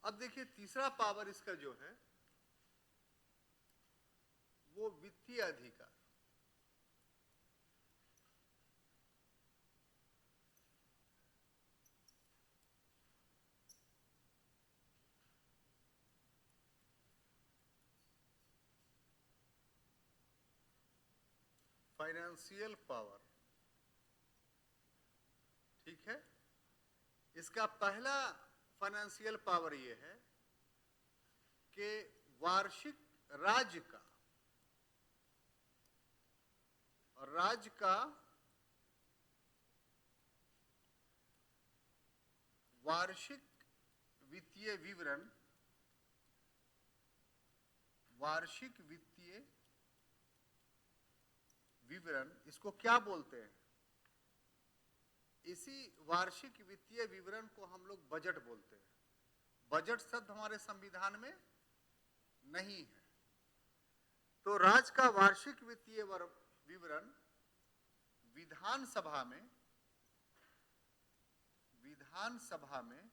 अब देखिए तीसरा पावर इसका जो है वो वित्तीय अधिकार। फाइनेंशियल पावर, ठीक है। इसका पहला फाइनेंशियल पावर ये है कि वार्षिक राज्य का वार्षिक वित्तीय विवरण, इसको क्या बोलते हैं? इसी वार्षिक वित्तीय विवरण को हम लोग बजट बोलते हैं। बजट शब्द हमारे संविधान में नहीं है। तो राज्य का वार्षिक वित्तीय विवरण विधानसभा में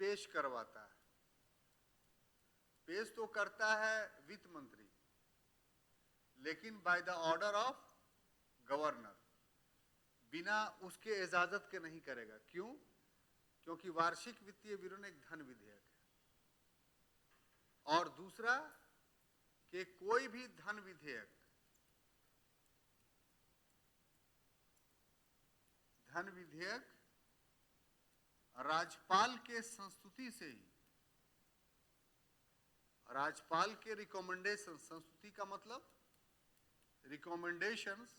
पेश करवाता है। पेश तो करता है वित्त मंत्री, लेकिन by the order of governor, बिना उसके इजाजत के नहीं करेगा। क्यों? क्योंकि वार्षिक वित्तीय विवरण एक धन विधेयक है। और दूसरा कि कोई भी धन विधेयक राज्यपाल के संस्तुति से ही, राज्यपाल के रिकमेंडेशन, संस्तुति का मतलब रिकमेंडेशंस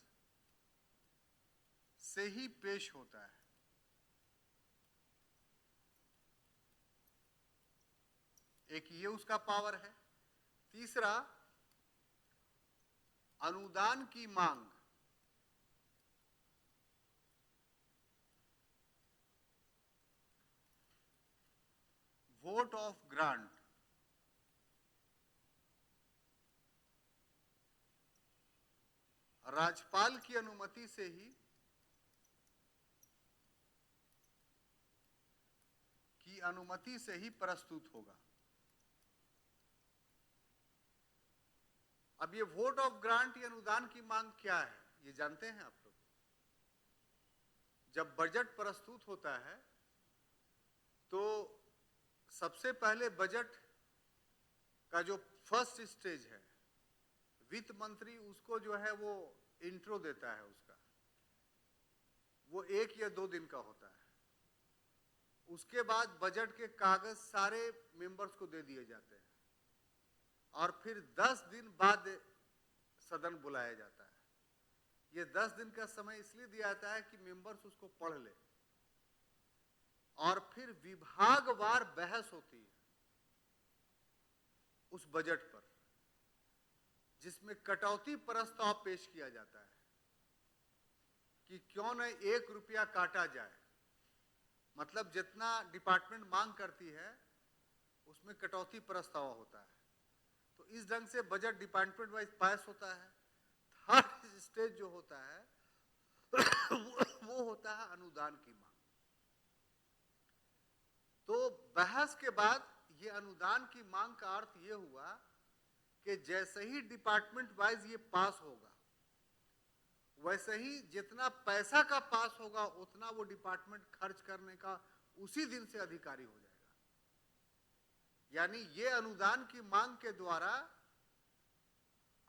से ही पेश होता है। एक ये उसका पावर है। तीसरा, अनुदान की मांग, वोट ऑफ ग्रांट, राज्यपाल की अनुमति से ही प्रस्तुत होगा। अब ये वोट ऑफ ग्रांट या अनुदान की मांग क्या है, ये जानते हैं आप लोग? जब बजट प्रस्तुत होता है तो सबसे पहले बजट का जो फर्स्ट स्टेज है, वित्त मंत्री उसको जो है वो इंट्रो देता है उसका, वो 1 या 2 दिन का होता है। उसके बाद बजट के कागज सारे मेंबर्स को दे दिए जाते हैं और फिर 10 दिन बाद सदन बुलाया जाता है। ये 10 दिन का समय इसलिए दिया जाता है कि मेंबर्स उसको पढ़ ले और फिर विभागवार बहस होती है उस बजट पर, जिसमें कटौती प्रस्ताव पेश किया जाता है कि क्यों न 1 रुपया काटा जाए, मतलब जितना डिपार्टमेंट मांग करती है उसमें कटौती प्रस्ताव होता है। तो इस ढंग से बजट डिपार्टमेंट वाइज पास होता है। थर्ड स्टेज जो होता है वो होता है अनुदान की मांग। तो बहस के बाद ये अनुदान की मांग का अर्थ ये हुआ कि जैसे ही डिपार्टमेंट वाइज ये पास होगा, वैसे ही जितना पैसा का पास होगा उतना वो डिपार्टमेंट खर्च करने का उसी दिन से अधिकारी हो जाएगा। यानी ये अनुदान की मांग के द्वारा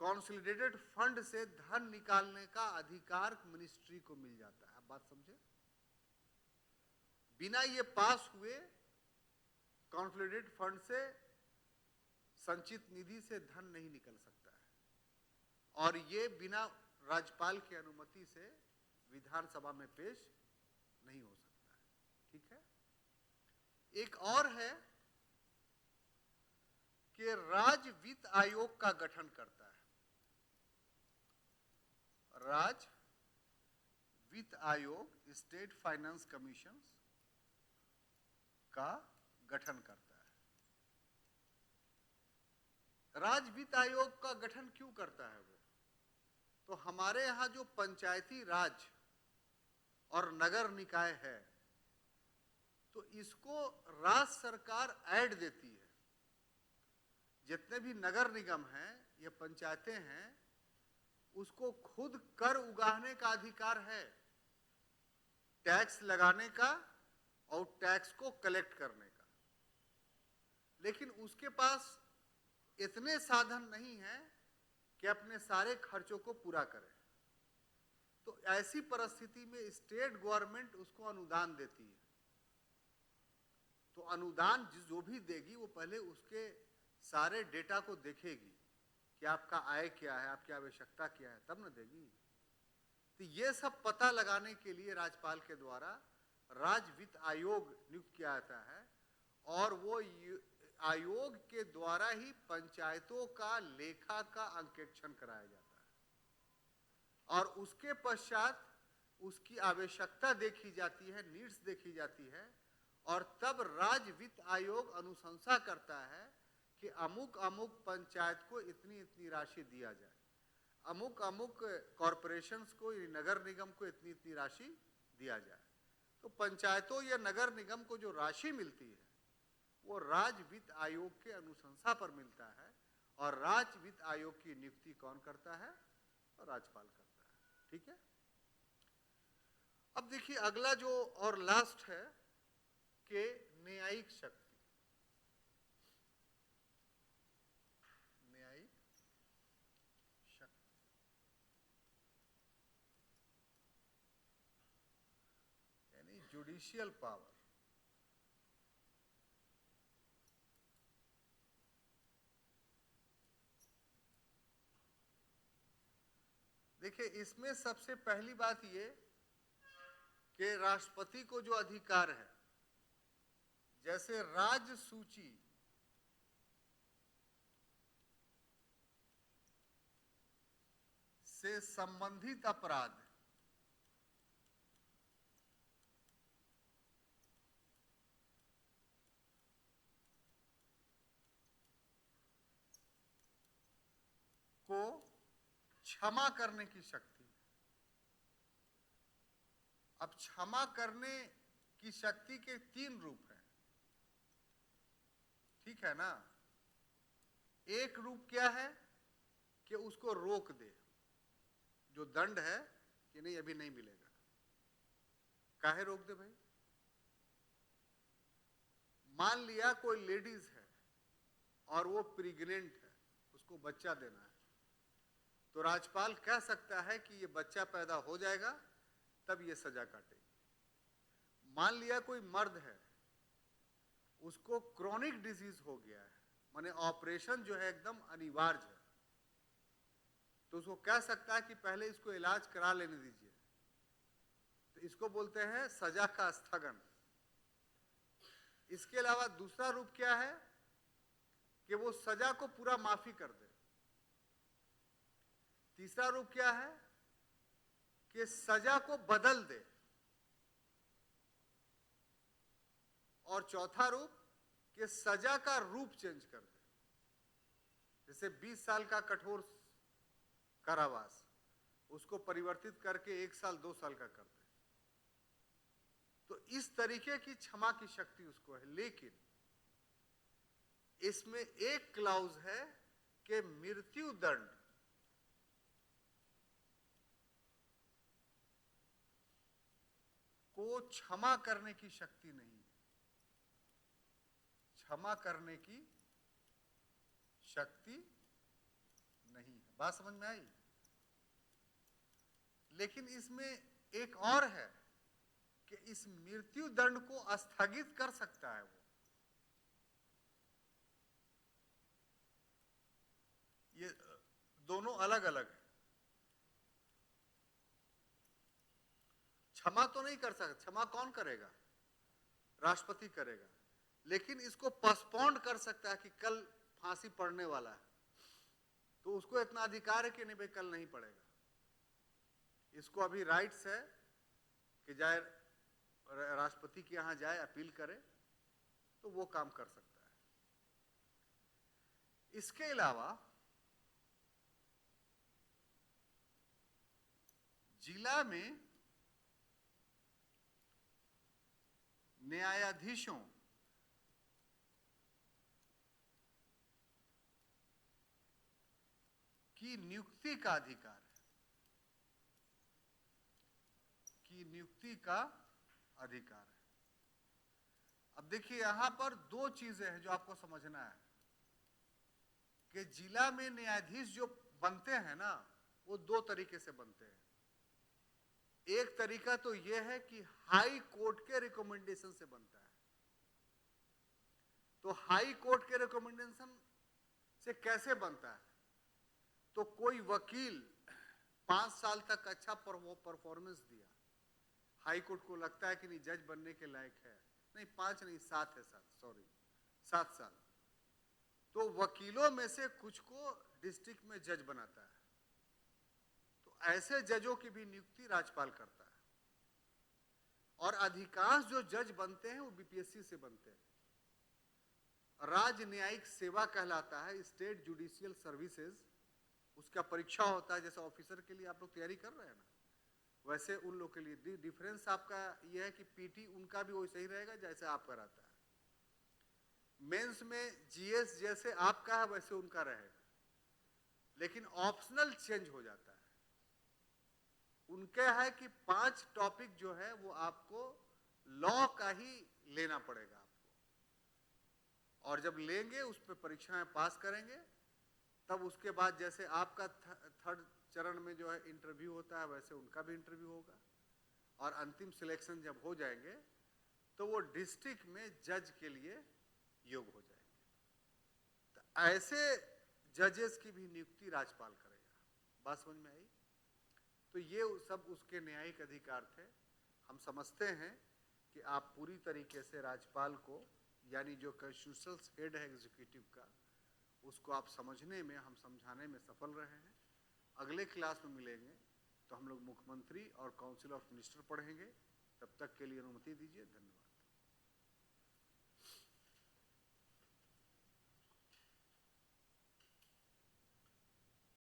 कॉन्सोलिडेटेड फंड से धन निकालने का अधिकार मिनिस्ट्री को मिल जाता है। आप बात समझे? बिना ये पास हुए कॉन्सोलिडेटेड फंड से संचित निधि से धन नहीं निकल सकता है, और ये बिना राज्यपाल की अनुमति से विधानसभा में पेश नहीं हो सकता है। ठीक है। एक और है कि राज्य वित्त आयोग का गठन करता है। राज्य वित्त आयोग स्टेट फाइनेंस कमीशन का गठन करता है। राज्य वित्त आयोग का गठन क्यों करता है वो? तो हमारे यहां जो पंचायती राज और नगर निकाय है, तो इसको राज्य सरकार ऐड देती है। जितने भी नगर निगम हैं या पंचायतें हैं, उसको खुद कर उगाहने का अधिकार है, टैक्स लगाने का और टैक्स को कलेक्ट करने का। लेकिन उसके पास इतने साधन नहीं है कि अपने सारे खर्चों को पूरा करे। तो ऐसी परिस्थिति में स्टेट गवर्नमेंट उसको अनुदान देती है। तो अनुदान जो भी देगी वो पहले उसके सारे डेटा को देखेगी कि आपका आय क्या है, आपकी आवश्यकता क्या है, तब न देगी। तो ये सब पता लगाने के लिए राज्यपाल के द्वारा राज्य वित्त आयोग नियुक्त किया जाता है, और वो आयोग के द्वारा ही पंचायतों का लेखा का अंकेक्षण कराया जाता है, और उसके पश्चात उसकी आवश्यकता देखी जाती है, नीड्स देखी जाती है, और तब राज्य वित्त आयोग अनुशंसा करता है कि अमुक अमुक पंचायत को इतनी इतनी राशि दिया जाए, अमुक अमुक कॉरपोरेशंस को, नगर निगम को इतनी इतनी राशि दिया जाए। तो पंचायतों या नगर निगम को जो राशि मिलती है वो राज्य वित्त आयोग के अनुशंसा पर मिलता है, और राज्य वित्त आयोग की नियुक्ति कौन करता है? तो राज्यपाल करता है। ठीक है। अब देखिए अगला जो और लास्ट है कि न्यायिक शक्ति। न्यायिक शक्ति यानी जुडिशियल पावर। देखिए इसमें सबसे पहली बात ये कि राष्ट्रपति को जो अधिकार है, जैसे राज्य सूची से संबंधित अपराध को क्षमा करने की शक्ति। अब क्षमा करने की शक्ति के 3 रूप हैं। ठीक है ना? एक रूप क्या है कि उसको रोक दे, जो दंड है कि नहीं अभी नहीं मिलेगा। काहे रोक दे भाई? मान लिया कोई लेडीज है और वो प्रेग्नेंट है, उसको बच्चा देना है, तो राज्यपाल कह सकता है कि ये बच्चा पैदा हो जाएगा तब ये सजा काटेगी। मान लिया कोई मर्द है, उसको क्रोनिक डिजीज हो गया है, माने ऑपरेशन जो है एकदम अनिवार्य है, तो तो उसको कह सकता है कि पहले इसको इलाज करा लेने दीजिए। तो इसको बोलते हैं सजा का स्थगन। इसके अलावा दूसरा रूप क्या है कि वो सजा को पूरा माफी कर दे। तीसरा रूप क्या है कि सजा को बदल दे। और चौथा रूप कि सजा का रूप चेंज कर दे। जैसे 20 साल का कठोर कारावास, उसको परिवर्तित करके 1 साल 2 साल का कर दे। तो इस तरीके की क्षमा की शक्ति उसको है। लेकिन इसमें एक क्लाउज है कि मृत्यु दंड को क्षमा करने की शक्ति नहीं है। क्षमा करने की शक्ति नहीं है। बात समझ में आई? लेकिन इसमें एक और है कि इस मृत्यु दंड को स्थगित कर सकता है वो। ये दोनों अलग अलग है। क्षमा तो नहीं कर सकता, क्षमा कौन करेगा? राष्ट्रपति करेगा। लेकिन इसको पोस्टपोन कर सकता है कि कल फांसी पड़ने वाला है, तो उसको इतना अधिकार है कि नहीं भाई कल नहीं पड़ेगा। इसको अभी राइट्स है कि जाए राष्ट्रपति के यहां जाए, अपील करे, तो वो काम कर सकता है। इसके अलावा जिला में न्यायाधीशों की नियुक्ति का अधिकार है। की नियुक्ति का अधिकार है। अब देखिए यहां पर दो चीजें हैं जो आपको समझना है कि जिला में न्यायाधीश जो बनते हैं ना, वो दो तरीके से बनते हैं। एक तरीका तो यह है कि हाई कोर्ट के रिकमेंडेशन से बनता है। तो हाई कोर्ट के रिकमेंडेशन से कैसे बनता है? तो कोई वकील 5 साल तक अच्छा परफॉर्मेंस दिया, हाई कोर्ट को लगता है कि नहीं जज बनने के लायक है, नहीं 5 नहीं 7 है, 7 साल, तो वकीलों में से कुछ को डिस्ट्रिक्ट में जज बनाता है। तो ऐसे जजों की भी नियुक्ति राज्यपाल करता है। और अधिकांश जो जज बनते हैं वो बीपीएससी से बनते हैं। राज्य न्यायिक सेवा कहलाता है, स्टेट जुडिशियल सर्विसेज, उसका परीक्षा होता है। जैसे ऑफिसर के लिए आप लोग तैयारी कर रहे हैं ना, वैसे उन लोग के लिए डिफरेंस आपका यह है कि पीटी उनका भी वैसे ही रहेगा जैसे आपका रहता है। मेंस में जीएस जैसे आपका है वैसे उनका रहेगा, लेकिन ऑप्शनल चेंज हो जाता है। उनके है कि 5 टॉपिक जो है वो आपको लॉ का ही लेना पड़ेगा आपको, और जब लेंगे उस पर परीक्षाएं पास करेंगे, तब उसके बाद जैसे आपका थर्ड चरण में जो है इंटरव्यू होता है, वैसे उनका भी इंटरव्यू होगा, और अंतिम सिलेक्शन जब हो जाएंगे तो वो डिस्ट्रिक्ट में जज के लिए योग्य हो जाएंगे। तो ऐसे जजेस की भी नियुक्ति राज्यपाल करेगा। बात समझ में आई? तो ये सब उसके न्यायिक अधिकार थे। हम समझते हैं कि आप पूरी तरीके से राज्यपाल को, यानी जो कॉन्स्टिट्यूशनल हेड है एग्जीक्यूटिव का, उसको आप समझने में, हम समझाने में सफल रहे हैं। अगले क्लास में मिलेंगे तो हम लोग मुख्यमंत्री और काउंसिल ऑफ मिनिस्टर पढ़ेंगे। तब तक के लिए अनुमति दीजिए। धन्यवाद।